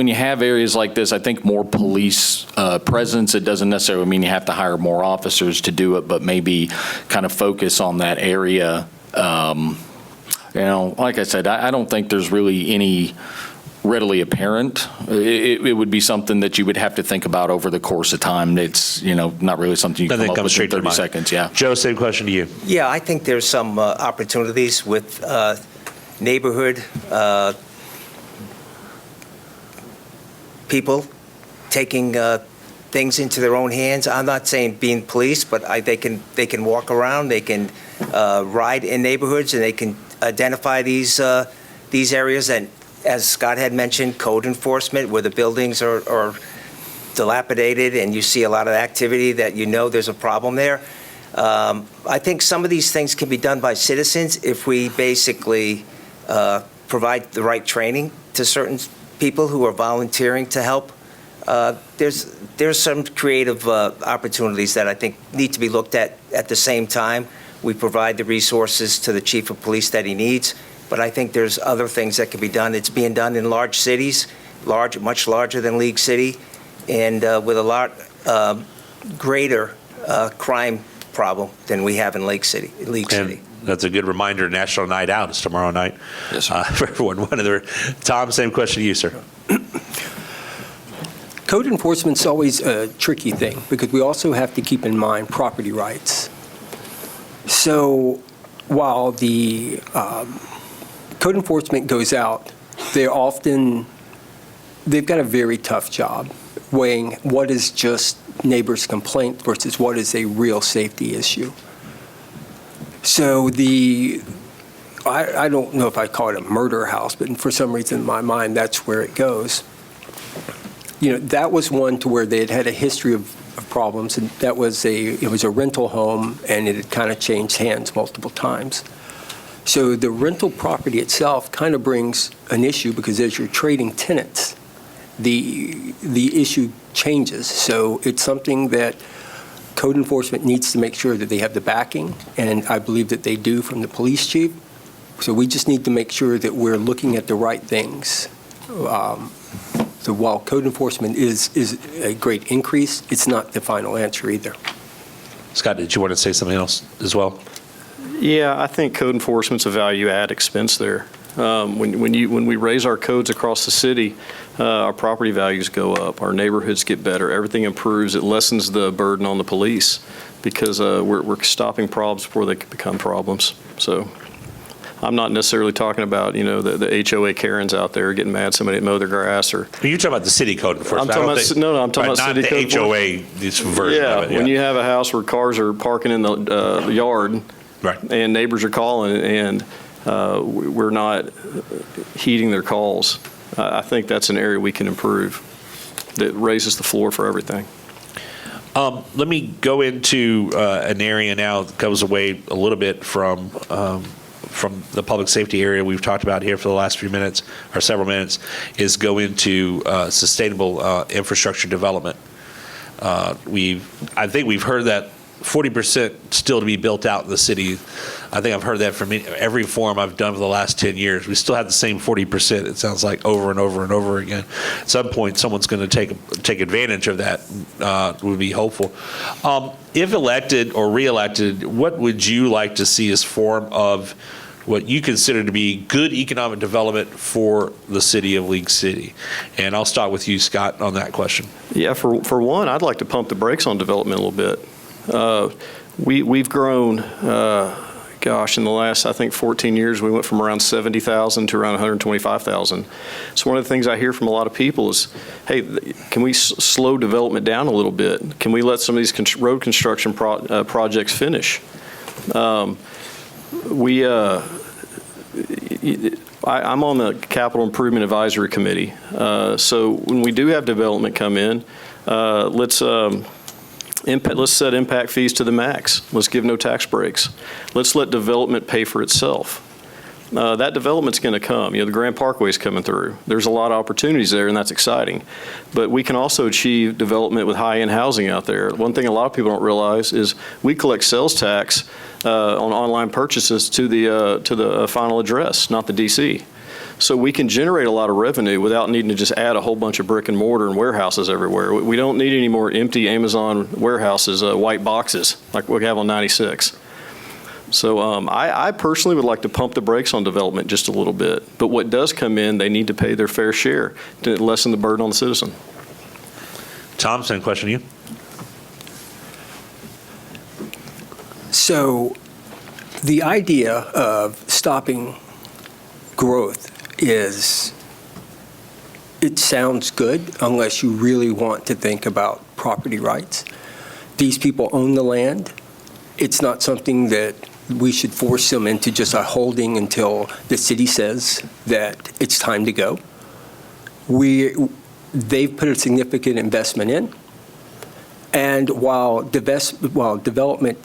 you have areas like this, I think more police presence, it doesn't necessarily mean you have to hire more officers to do it, but maybe kind of focus on that area. Like I said, I don't think there's really any readily apparent. It would be something that you would have to think about over the course of time. It's, not really something you can come up with in 30 seconds. Yeah. Joe, same question to you. Yeah, I think there's some opportunities with neighborhood people taking things into their own hands. I'm not saying being police, but they can walk around, they can ride in neighborhoods, and they can identify these areas. And as Scott had mentioned, code enforcement, where the buildings are dilapidated and you see a lot of activity that there's a problem there. I think some of these things can be done by citizens if we basically provide the right training to certain people who are volunteering to help. There's some creative opportunities that I think need to be looked at the same time. We provide the resources to the chief of police that he needs, but I think there's other things that can be done. It's being done in large cities, much larger than League City, and with a lot greater crime problem than we have in League City. That's a good reminder. National Night Out is tomorrow night. Yes, sir. For everyone. Tom, same question to you, sir. Code enforcement's always a tricky thing because we also have to keep in mind property rights. So while the code enforcement goes out, they've got a very tough job weighing what is just neighbor's complaint versus what is a real safety issue. So I don't know if I call it a murder house, but for some reason in my mind, that's where it goes. That was one to where they had a history of problems, and it was a rental home, and it had kind of changed hands multiple times. So the rental property itself kind of brings an issue because as you're trading tenants, the issue changes. So it's something that code enforcement needs to make sure that they have the backing, and I believe that they do from the police chief. So we just need to make sure that we're looking at the right things. So while code enforcement is a great increase, it's not the final answer either. Scott, did you want to say something else as well? Yeah, I think code enforcement's a value-add expense there. When we raise our codes across the city, our property values go up, our neighborhoods get better, everything improves. It lessens the burden on the police because we're stopping problems before they become problems. So I'm not necessarily talking about, the HOA Karens out there getting mad somebody mow their grass or. You're talking about the city code enforcement. I'm talking about city code. Not the HOA, this version of it. When you have a house where cars are parking in the yard, right, and neighbors are calling and we're not heeding their calls, I think that's an area we can improve that raises the floor for everything. Let me go into an area now that goes away a little bit from the public safety area we've talked about here for the last few minutes, or several minutes, is go into sustainable infrastructure development. I think we've heard that 40% still to be built out in the city. I think I've heard that from every forum I've done for the last 10 years. We still have the same 40%, it sounds like, over and over and over again. At some point, someone's going to take advantage of that, would be hopeful. If elected or re-elected, what would you like to see as form of what you consider to be good economic development for the city of League City? And I'll start with you, Scott, on that question. Yeah, for one, I'd like to pump the brakes on development a little bit. We've grown, in the last, I think, 14 years, we went from around 70,000 to around 125,000. So one of the things I hear from a lot of people is, hey, can we slow development down a little bit? Can we let some of these road construction projects finish? I'm on the Capital Improvement Advisory Committee. So when we do have development come in, let's set impact fees to the max. Let's give no tax breaks. Let's let development pay for itself. That development's going to come. The Grand Parkway is coming through. There's a lot of opportunities there, and that's exciting. But we can also achieve development with high-end housing out there. One thing a lot of people don't realize is we collect sales tax on online purchases to the final address, not the DC. So we can generate a lot of revenue without needing to just add a whole bunch of brick and mortar and warehouses everywhere. We don't need any more empty Amazon warehouses, white boxes like we have on 96. So I personally would like to pump the brakes on development just a little bit. But what does come in, they need to pay their fair share to lessen the burden on the citizen. Tom, same question to you. So the idea of stopping growth it sounds good unless you really want to think about property rights. These people own the land. It's not something that we should force them into just a holding until the city says that it's time to go. They've put a significant investment in, and while development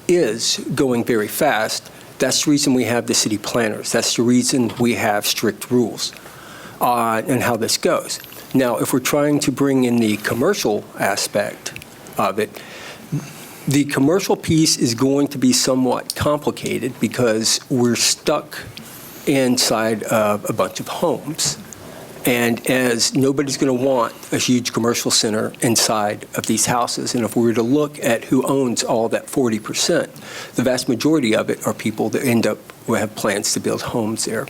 is going very fast, that's the reason we have the city planners. That's the reason we have strict rules on how this goes. Now, if we're trying to bring in the commercial aspect of it, the commercial piece is going to be somewhat complicated because we're stuck inside of a bunch of homes. And as nobody's going to want a huge commercial center inside of these houses. And if we were to look at who owns all that 40%, the vast majority of it are people that will have plans to build homes there.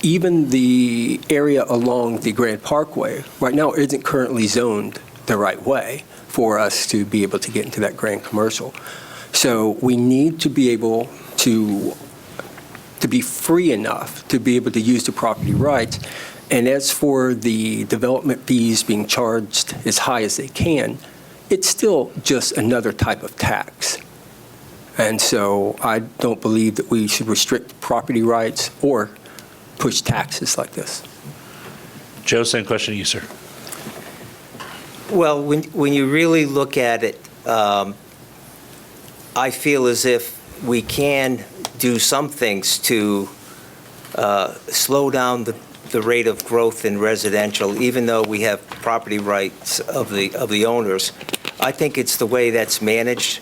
Even the area along the Grand Parkway right now isn't currently zoned the right way for us to be able to get into that grand commercial. So we need to be able to be free enough to be able to use the property rights. And as for the development fees being charged as high as they can, it's still just another type of tax. And so I don't believe that we should restrict property rights or push taxes like this. Joe, same question to you, sir. Well, when you really look at it, I feel as if we can do some things to slow down the rate of growth in residential, even though we have property rights of the owners. I think it's the way that's managed.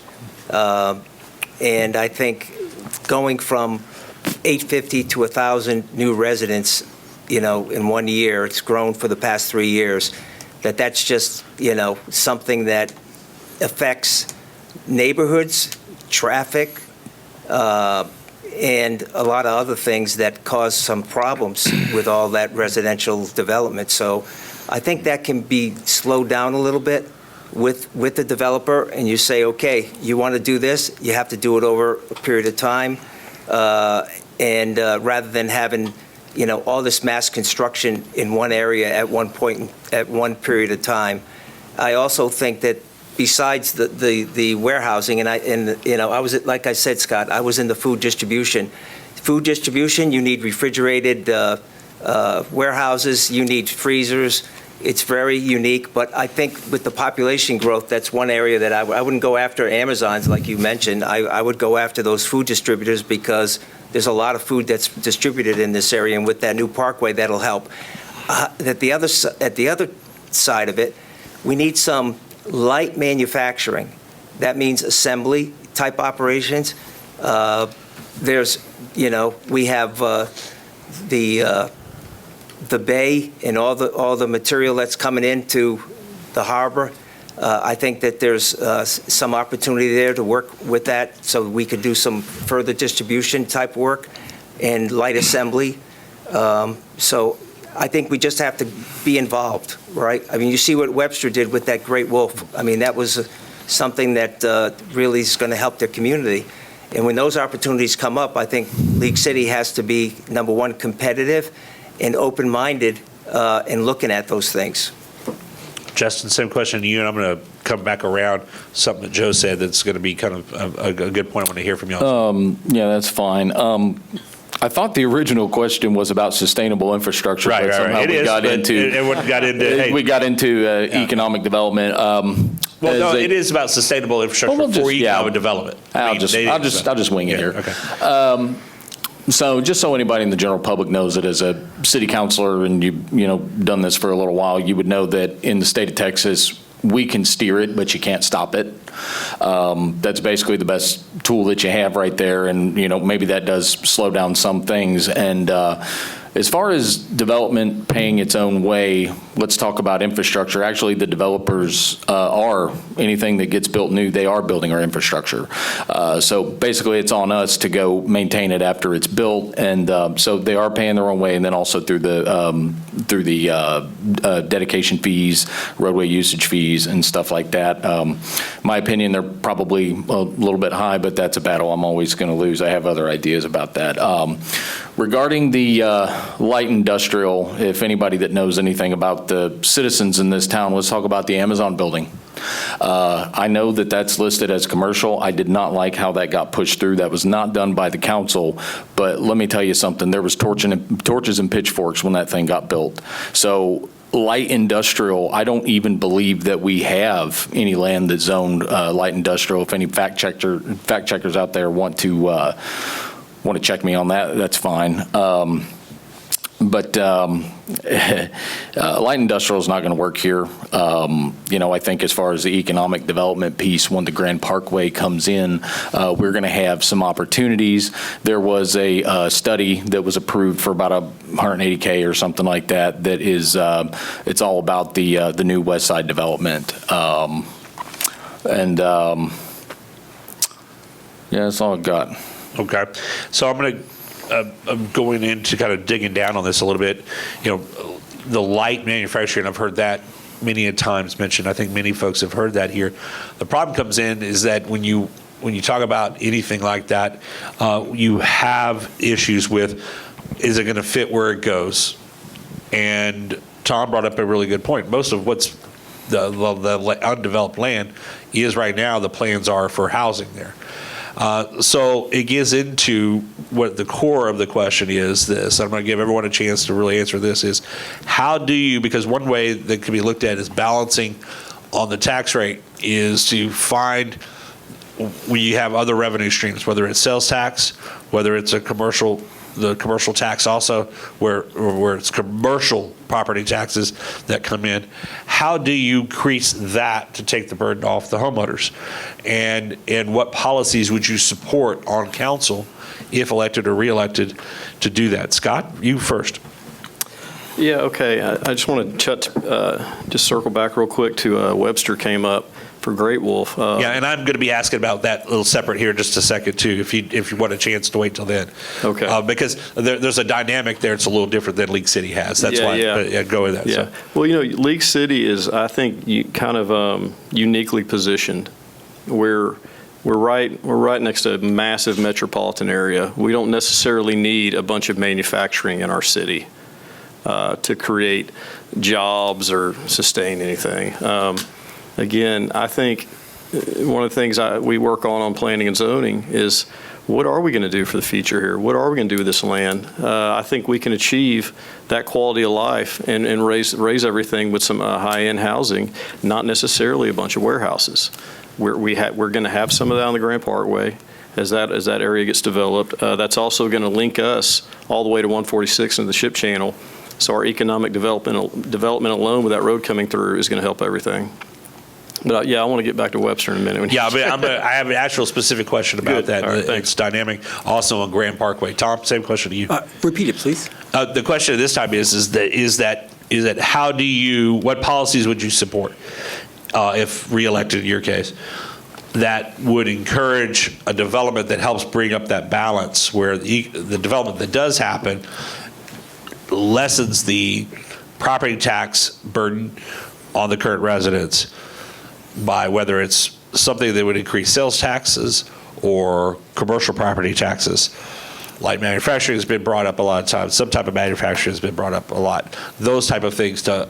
And I think going from 850 to 1,000 new residents, in 1 year, it's grown for the past 3 years, that's just, something that affects neighborhoods, traffic, and a lot of other things that cause some problems with all that residential development. So I think that can be slowed down a little bit with the developer, and you say, okay, you want to do this, you have to do it over a period of time, and rather than having all this mass construction in one area at one point, at one period of time. I also think that besides the warehousing, I was, like I said, Scott, I was in the food distribution. Food distribution, you need refrigerated warehouses, you need freezers. It's very unique, but I think with the population growth, that's one area that I wouldn't go after Amazons like you mentioned. I would go after those food distributors because there's a lot of food that's distributed in this area, and with that new parkway, that'll help. At the other side of it, we need some light manufacturing. That means assembly-type operations. There's, we have the bay and all the material that's coming into the harbor. I think that there's some opportunity there to work with that so we could do some further distribution type work and light assembly. So I think we just have to be involved, right? I mean, you see what Webster did with that Great Wolf. I mean, that was something that really is going to help their community. And when those opportunities come up, I think League City has to be, number one, competitive and open-minded in looking at those things. Justin, same question to you, and I'm going to come back around something that Joe said that's going to be kind of a good point I want to hear from you on. Yeah, that's fine. I thought the original question was about sustainable infrastructure, Right. but somehow It we is, got but into everyone got into, hey. we got into economic development. Well, no, as a- it is about sustainable infrastructure Well, we'll for just- yeah. economic development. I'll just wing it Yeah, here. okay. So just so anybody in the general public knows it, as a city councilor and you've done this for a little while, you would know that in the state of Texas, we can steer it, but you can't stop it. That's basically the best tool that you have right there, and maybe that does slow down some things. And as far as development paying its own way, let's talk about infrastructure. Actually, the developers are, anything that gets built new, they are building our infrastructure. So basically, it's on us to go maintain it after it's built, and so they are paying their own way, and then also through the dedication fees, roadway usage fees, and stuff like that. My opinion, they're probably a little bit high, but that's a battle I'm always going to lose. I have other ideas about that. Regarding the light industrial, if anybody that knows anything about the citizens in this town, let's talk about the Amazon building. I know that that's listed as commercial. I did not like how that got pushed through. That was not done by the council, but let me tell you something. There was torches and pitchforks when that thing got built. So light industrial, I don't even believe that we have any land that's zoned light industrial. If any fact checkers out there want to check me on that, that's fine. But light industrial is not going to work here. I think as far as the economic development piece, when the Grand Parkway comes in, we're going to have some opportunities. There was a study that was approved for about $180K or something like that. That is, it's all about the new West Side development. Yeah, that's all I've got. Okay. So I'm going into kind of digging down on this a little bit. The light manufacturing, I've heard that many a times mentioned. I think many folks have heard that here. The problem comes in is that when you talk about anything like that, you have issues with, is it going to fit where it goes? And Tom brought up a really good point. Most of what's the undeveloped land is right now, the plans are for housing there. So it gets into what the core of the question is this. I'm going to give everyone a chance to really answer this is, how do you, because one way that can be looked at is balancing on the tax rate is to find when you have other revenue streams, whether it's sales tax, whether it's the commercial tax also, where it's commercial property taxes that come in. How do you increase that to take the burden off the homeowners? And what policies would you support on council, if elected or reelected, to do that? Scott, you first. Yeah, okay. I just want to just circle back real quick to Webster came up for Great Wolf. Yeah, and I'm going to be asking about that a little separate here in just a second too, if you want a chance to wait till then. Okay. Because there's a dynamic there. It's a little different than League City has. That's why. Yeah. Go with that. Yeah. So. Well, League City is, I think, kind of uniquely positioned. We're right next to a massive metropolitan area. We don't necessarily need a bunch of manufacturing in our city to create jobs or sustain anything. Again, I think one of the things we work on planning and zoning is, what are we going to do for the future here? What are we going to do with this land? I think we can achieve that quality of life and raise everything with some high-end housing, not necessarily a bunch of warehouses. We're going to have some of that on the Grand Parkway as that area gets developed. That's also going to link us all the way to 146 and the Ship Channel. So our economic development alone with that road coming through is going to help everything. But yeah, I want to get back to Webster in a minute. Yeah, but I have an actual specific question about Good. that. All right, thanks. It's dynamic. Also on Grand Parkway. Tom, same question to you. Repeat it, please. The question this time is that how do you, what policies would you support if reelected in your case, that would encourage a development that helps bring up that balance where the development that does happen lessens the property tax burden on the current residents by whether it's something that would increase sales taxes or commercial property taxes. Light manufacturing has been brought up a lot of times. Some type of manufacturing has been brought up a lot. Those type of things to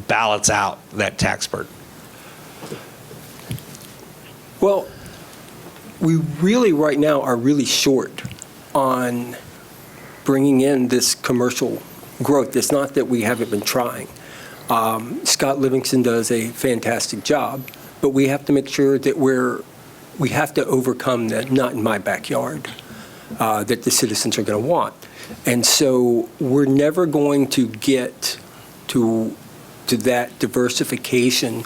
balance out that tax burden. Well, we really right now are really short on bringing in this commercial growth. It's not that we haven't been trying. Scott Livingston does a fantastic job, but we have to make sure that we have to overcome that not in my backyard that the citizens are going to want. And so we're never going to get to that diversification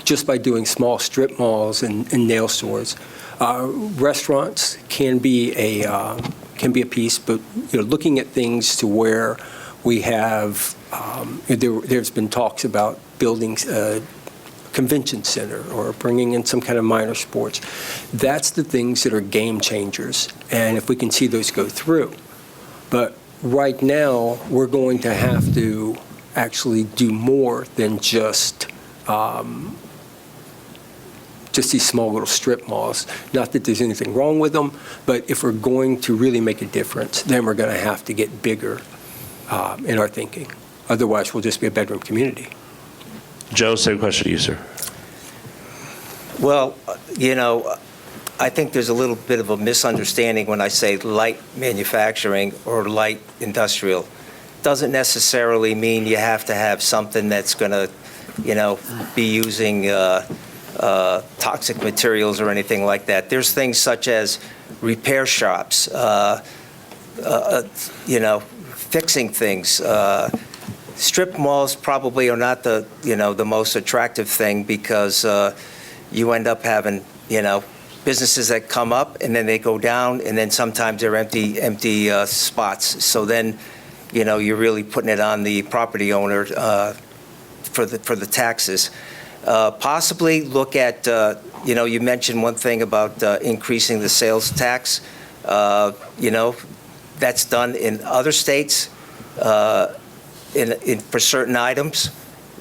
just by doing small strip malls and nail stores. Restaurants can be a piece, but looking at things to where we have there's been talks about building a convention center or bringing in some kind of minor sports. That's the things that are game changers, and if we can see those go through. But right now, we're going to have to actually do more than just these small little strip malls. Not that there's anything wrong with them, but if we're going to really make a difference, then we're going to have to get bigger in our thinking. Otherwise, we'll just be a bedroom community. Joe, same question to you, sir. Well, I think there's a little bit of a misunderstanding when I say light manufacturing or light industrial. Doesn't necessarily mean you have to have something that's going to, be using toxic materials or anything like that. There's things such as repair shops, fixing things. Strip malls probably are not the most attractive thing because you end up having, businesses that come up and then they go down and then sometimes they're empty spots. So then, you're really putting it on the property owner for the taxes. Possibly look at, you mentioned one thing about increasing the sales tax. That's done in other states for certain items.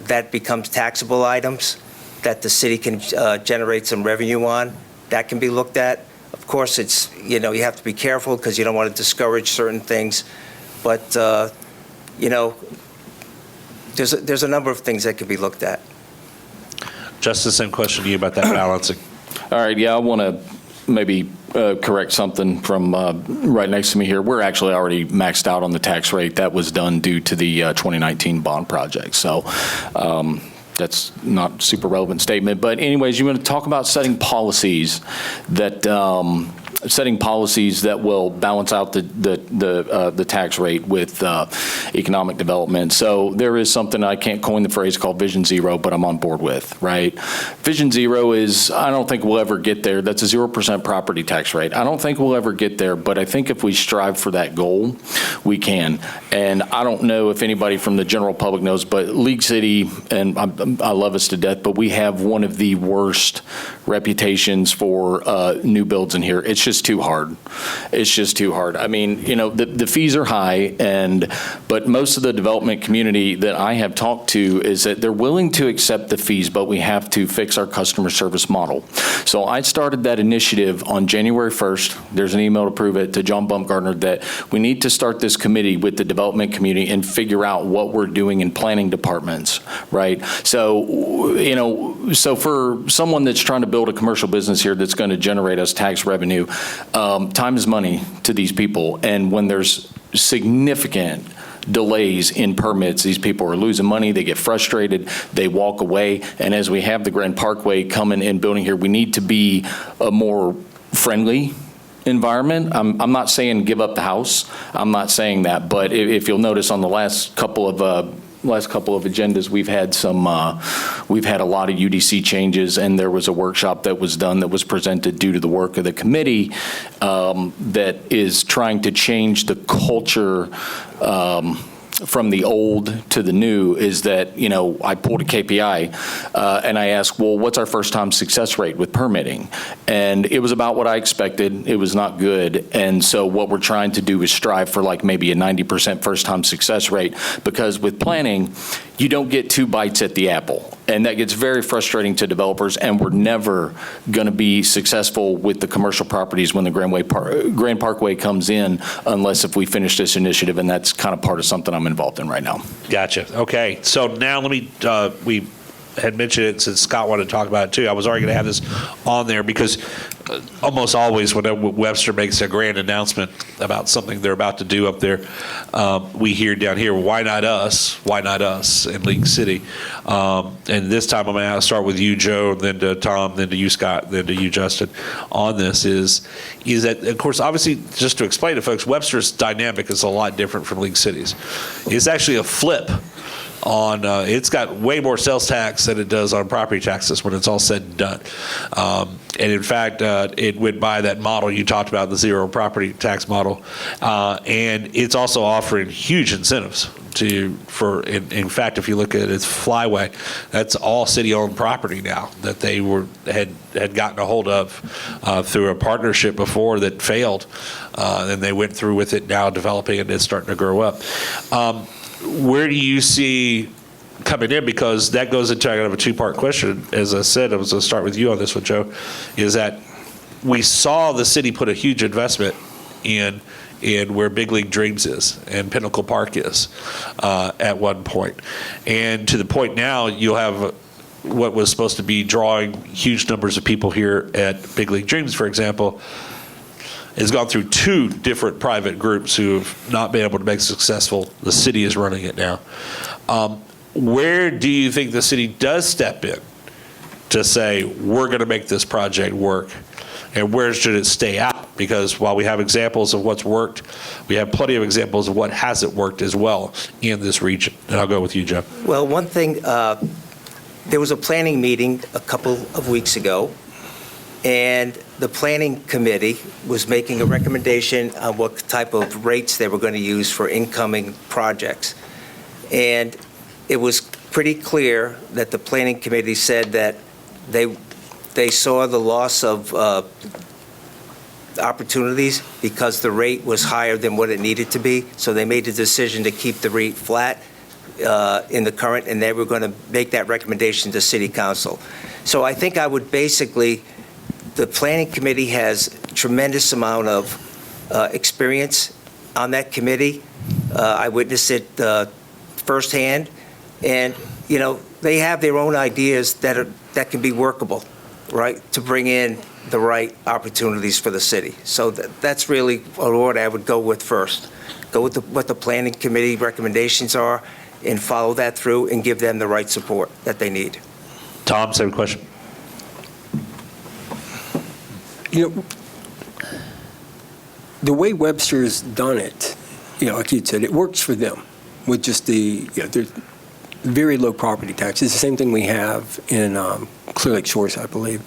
That becomes taxable items that the city can generate some revenue on. That can be looked at. Of course, it's, you have to be careful because you don't want to discourage certain things. But, there's a number of things that can be looked at. Justice, same question to you about that balancing. All right, yeah, I want to maybe correct something from right next to me here. We're actually already maxed out on the tax rate. That was done due to the 2019 bond project. So that's not a super relevant statement. But anyways, you want to talk about setting policies that will balance out the tax rate with economic development. So there is something, I can't coin the phrase, called Vision Zero, but I'm on board with, right? Vision Zero is, I don't think we'll ever get there. That's a 0% property tax rate. I don't think we'll ever get there, but I think if we strive for that goal, we can. And I don't know if anybody from the general public knows, but League City, and I love us to death, but we have one of the worst reputations for new builds in here. It's just too hard. It's just too hard. I mean, the fees are high, but most of the development community that I have talked to is that they're willing to accept the fees, but we have to fix our customer service model. So I started that initiative on January 1st. There's an email to prove it to John Bumgarner that we need to start this committee with the development community and figure out what we're doing in planning departments, right? So, so for someone that's trying to build a commercial business here that's going to generate us tax revenue, time is money to these people. And when there's significant delays in permits, these people are losing money, they get frustrated, they walk away. And as we have the Grand Parkway coming and building here, we need to be a more friendly environment. I'm not saying give up the house. I'm not saying that. But if you'll notice on the last couple of last couple of agendas, we've had a lot of UDC changes, and there was a workshop that was done that was presented due to the work of the committee that is trying to change the culture from the old to the new. Is that, I pulled a KPI and I asked, well, what's our first time success rate with permitting? And it was about what I expected. It was not good. And so what we're trying to do is strive for like maybe a 90% first time success rate, because with planning, you don't get 2 bites at the apple. And that gets very frustrating to developers, and we're never going to be successful with the commercial properties when the Grand Parkway comes in, unless if we finish this initiative, and that's kind of part of something I'm involved in right now. Gotcha. Okay. So now let me, we had mentioned it since Scott wanted to talk about it too. I was already going to have this on there because almost always when Webster makes a grand announcement about something they're about to do up there, we hear down here, why not us? Why not us in League City? And this time I'm going to start with you, Joe, then to Tom, then to you, Scott, then to you, Justin, on this is that, of course, obviously, just to explain to folks, Webster's dynamic is a lot different from League City's. It's actually a flip on, it's got way more sales tax than it does on property taxes when it's all said and done. And in fact, it went by that model you talked about, the zero property tax model. And it's also offering huge incentives in fact, if you look at its flyway, that's all city-owned property now that they had gotten a hold of through a partnership before that failed. And they went through with it now, developing it, and it's starting to grow up. Where do you see coming in? Because that goes into kind of a two-part question. As I said, I was going to start with you on this one, Joe, is that we saw the city put a huge investment in where Big League Dreams is and Pinnacle Park is at one point. And to the point now, you'll have what was supposed to be drawing huge numbers of people here at Big League Dreams, for example, has gone through 2 different private groups who have not been able to make it successful. The city is running it now. Where do you think the city does step in to say, we're going to make this project work? And where should it stay out? Because while we have examples of what's worked, we have plenty of examples of what hasn't worked as well in this region. And I'll go with you, Joe. Well, one thing, there was a planning meeting a couple of weeks ago, and the planning committee was making a recommendation on what type of rates they were going to use for incoming projects. And it was pretty clear that the planning committee said that they saw the loss of opportunities because the rate was higher than what it needed to be. So they made the decision to keep the rate flat in the current, and they were going to make that recommendation to City Council. So I think I would basically, the planning committee has tremendous amount of experience on that committee. I witnessed it firsthand, and they have their own ideas that can be workable, right, to bring in the right opportunities for the city. So that's really what I would go with first. Go with what the planning committee recommendations are, and follow that through and give them the right support that they need. Tom, same question. The way Webster's done it, like you said, it works for them with just there's very low property taxes. It's the same thing we have in Clear Lake Shores, I believe.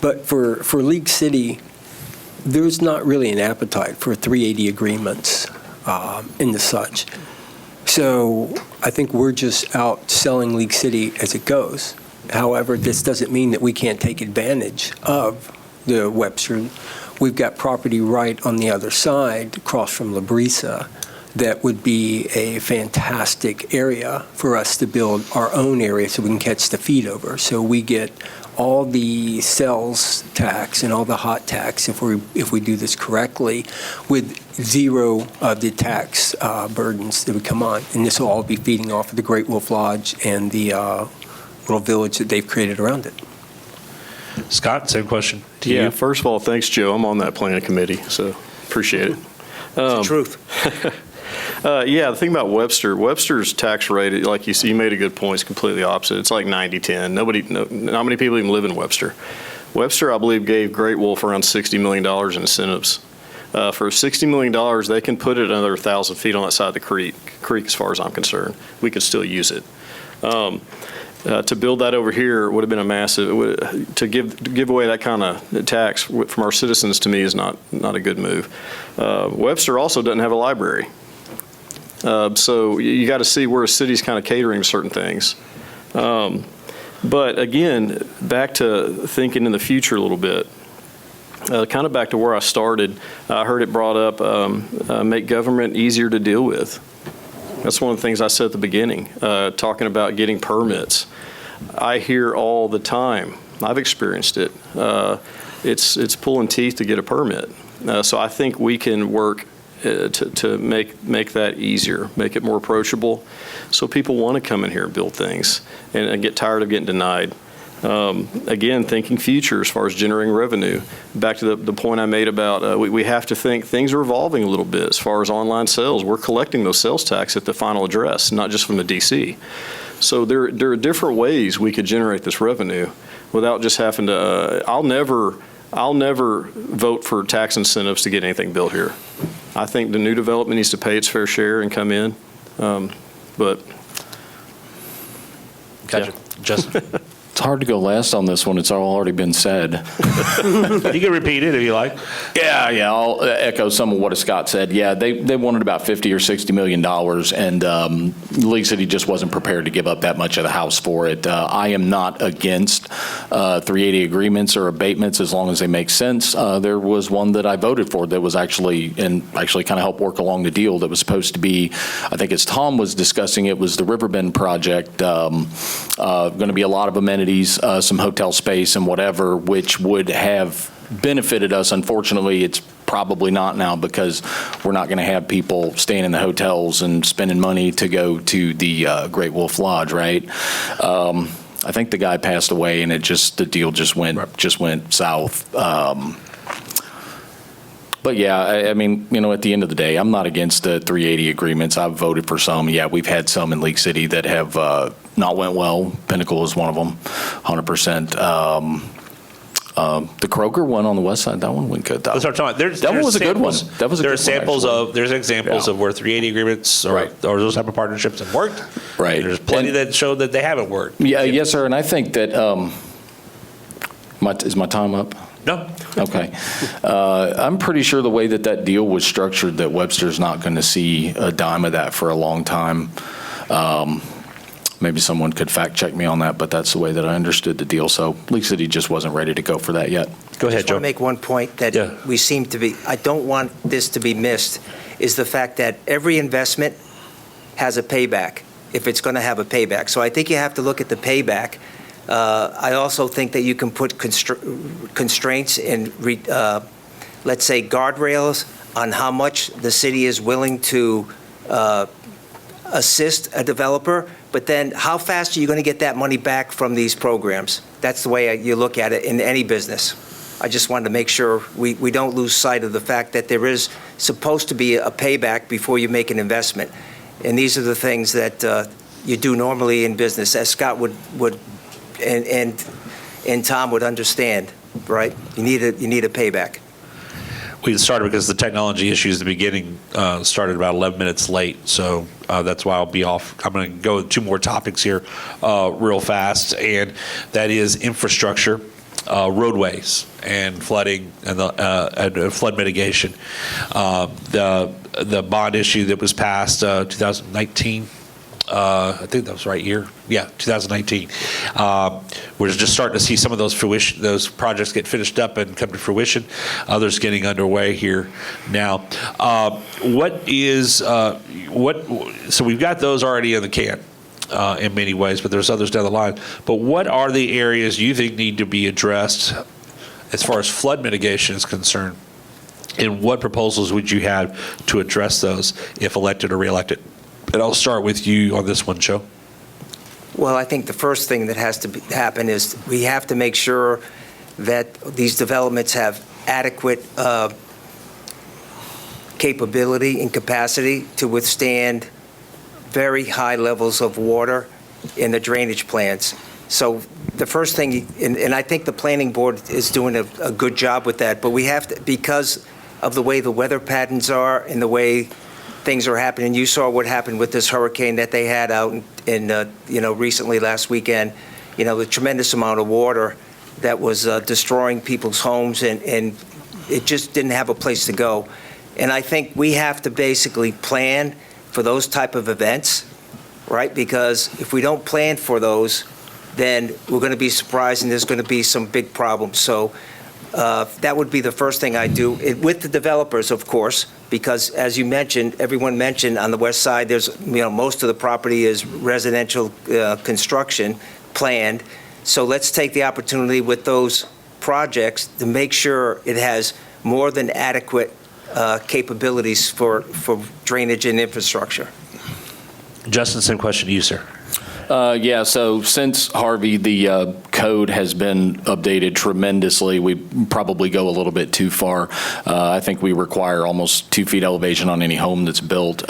But for League City, there's not really an appetite for 380 agreements and the such. So I think we're just out selling League City as it goes. However, this doesn't mean that we can't take advantage of the Webster. We've got property right on the other side, across from La Brisa, that would be a fantastic area for us to build our own area so we can catch the feed over. So we get all the sales tax and all the hot tax if we do this correctly, with zero of the tax burdens that would come on. And this will all be feeding off of the Great Wolf Lodge and the little village that they've created around it. Scott, same question to Yeah, you. first of all, thanks, Joe. I'm on that planning committee, so appreciate it. It's the truth. Yeah, the thing about Webster's tax rate, like you see, you made a good point, it's completely opposite. It's like 90-10. Not many people even live in Webster. Webster, I believe, gave Great Wolf around $60 million in incentives. For $60 million, they can put it another 1,000 feet on that side of the creek, as far as I'm concerned. We could still use it. To build that over here would have been a massive, to give away that kind of tax from our citizens, to me, is not a good move. Webster also doesn't have a library. So you got to see where a city's kind of catering to certain things. But again, back to thinking in the future a little bit, kind of back to where I started, I heard it brought up, make government easier to deal with. That's one of the things I said at the beginning, talking about getting permits. I hear all the time, I've experienced it, it's pulling teeth to get a permit. So I think we can work to make that easier, make it more approachable, so people want to come in here and build things and get tired of getting denied. Again, thinking future as far as generating revenue. Back to the point I made about we have to think things are evolving a little bit as far as online sales. We're collecting those sales tax at the final address, not just from the DC. So there are different ways we could generate this revenue without just having to, I'll never vote for tax incentives to get anything built here. I think the new development needs to pay its fair share and come in, but. Gotcha. Justin? It's hard to go last on this one. It's already been said. You can repeat it if you like. Yeah, I'll echo some of what Scott said. Yeah, they wanted about $50 or $60 million, and League City just wasn't prepared to give up that much of the house for it. I am not against 380 agreements or abatements as long as they make sense. There was one that I voted for that was actually kind of helped work along the deal that was supposed to be, I think as Tom was discussing, it was the Riverbend project, going to be a lot of amenities, some hotel space and whatever, which would have benefited us. Unfortunately, it's probably not now because we're not going to have people staying in the hotels and spending money to go to the Great Wolf Lodge, right? I think the guy passed away, and the deal just went south. But yeah, I mean, at the end of the day, I'm not against the 380 agreements. I've voted for some. Yeah, we've had some in League City that have not went well. Pinnacle is one of them, 100%. The Kroger one on the west side, that one went good. That's what I'm talking about. That one was a good one. That was a good one, There's examples of where 380 agreements or those type of partnerships have worked. Right. There's plenty that show that they haven't worked. Yeah, yes, sir. And I think that, is my time up? No. Okay. I'm pretty sure the way that deal was structured, that Webster's not going to see a dime of that for a long time. Maybe someone could fact check me on that, but that's the way that I understood the deal. So League City just wasn't ready to go for that yet. Go ahead, I just Joe. want to make one point that we seem to be, I don't want this to be missed, is the fact that every investment has a payback, if it's going to have a payback. So I think you have to look at the payback. I also think that you can put constraints and, let's say, guardrails on how much the city is willing to assist a developer, but then how fast are you going to get that money back from these programs? That's the way you look at it in any business. I just wanted to make sure we don't lose sight of the fact that there is supposed to be a payback before you make an investment. And these are the things that you do normally in business, as Scott would and Tom would understand, right? You need a payback. We started because the technology issues at the beginning started about 11 minutes late, so that's why I'll be off. I'm going to go with two more topics here real fast, and that is infrastructure, roadways, and flooding and flood mitigation. The bond issue that was passed 2019. I think that was right year. Yeah, 2019. We're just starting to see some of those projects get finished up and come to fruition. Others getting underway here now. So we've got those already in the can in many ways, but there's others down the line. But what are the areas you think need to be addressed as far as flood mitigation is concerned? And what proposals would you have to address those if elected or reelected? And I'll start with you on this one, Joe. Well, I think the first thing that has to happen is we have to make sure that these developments have adequate capability and capacity to withstand very high levels of water in the drainage plants. So the first thing, and I think the planning board is doing a good job with that, but we have to, because of the way the weather patterns are and the way things are happening. You saw what happened with this hurricane that they had out in recently last weekend. The tremendous amount of water that was destroying people's homes, and it just didn't have a place to go. And I think we have to basically plan for those type of events, right? Because if we don't plan for those, then we're going to be surprised and there's going to be some big problems. So that would be the first thing I do with the developers, of course, because as you mentioned, everyone mentioned on the west side, there's, most of the property is residential construction planned. So let's take the opportunity with those projects to make sure it has more than adequate capabilities for drainage and infrastructure. Justin, same question to you, sir. Yeah, so since Harvey, the code has been updated tremendously. We probably go a little bit too far. I think we require almost 2 feet elevation on any home that's built.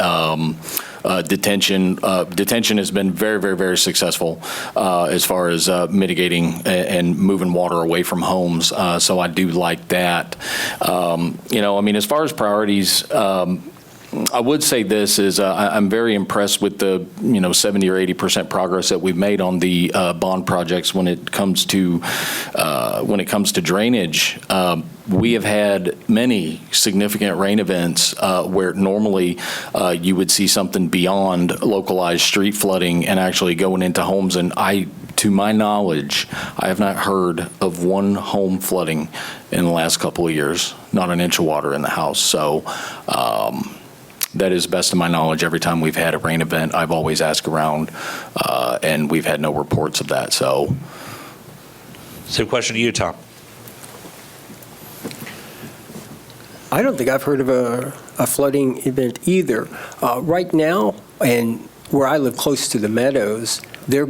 Detention has been very, very, very successful as far as mitigating and moving water away from homes. So I do like that. As far as priorities, I would say this is I'm very impressed with the 70 or 80% progress that we've made on the bond projects when it comes to drainage. We have had many significant rain events where normally you would see something beyond localized street flooding and actually going into homes. And to my knowledge, I have not heard of one home flooding in the last couple of years, not an inch of water in the house. So that is best of my knowledge. Every time we've had a rain event, I've always asked around, and we've had no reports of that. So, Same question to you, Tom. I don't think I've heard of a flooding event either. Right now, and where I live close to the meadows, they're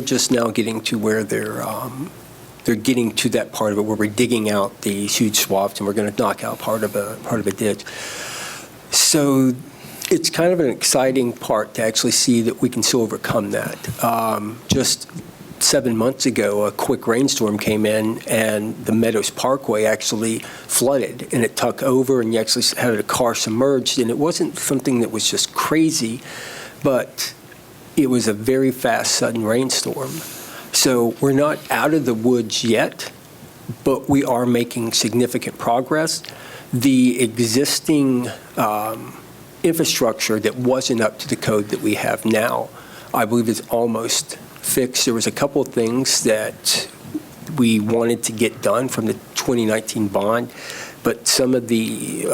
just now getting to where they're getting to that part of it where we're digging out these huge swaths and we're going to knock out part of a ditch. So it's kind of an exciting part to actually see that we can still overcome that. Just 7 months ago, a quick rainstorm came in and the Meadows Parkway actually flooded and it took over and you actually had a car submerged, and it wasn't something that was just crazy, but it was a very fast, sudden rainstorm. So we're not out of the woods yet, but we are making significant progress. The existing infrastructure that wasn't up to the code that we have now, I believe is almost fixed. There was a couple of things that we wanted to get done from the 2019 bond, but some of the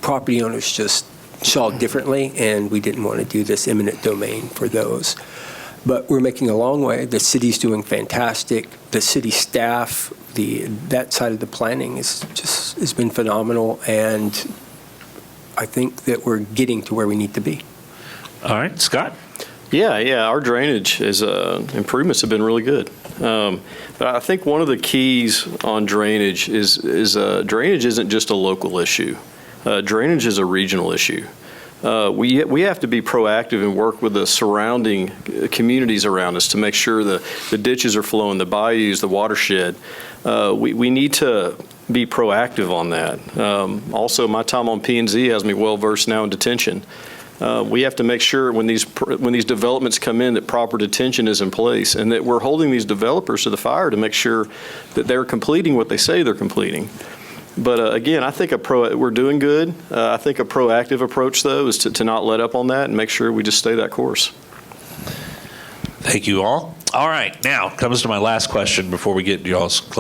property owners just saw it differently, and we didn't want to do this eminent domain for those. But we're making a long way. The city's doing fantastic. The city staff, that side of the planning has been phenomenal, and I think that we're getting to where we need to be. All right, Scott? Yeah, our drainage improvements have been really good. But I think one of the keys on drainage is drainage isn't just a local issue. Drainage is a regional issue. We have to be proactive and work with the surrounding communities around us to make sure the ditches are flowing, the bayous, the watershed. We need to be proactive on that. Also, my time on P&Z has me well versed now in detention. We have to make sure when these developments come in that proper detention is in place and that we're holding these developers to the fire to make sure that they're completing what they say they're completing. But again, I think we're doing good. I think a proactive approach, though, is to not let up on that and make sure we just stay that course. Thank you all. All right, now comes to my last question before we get y'all's close.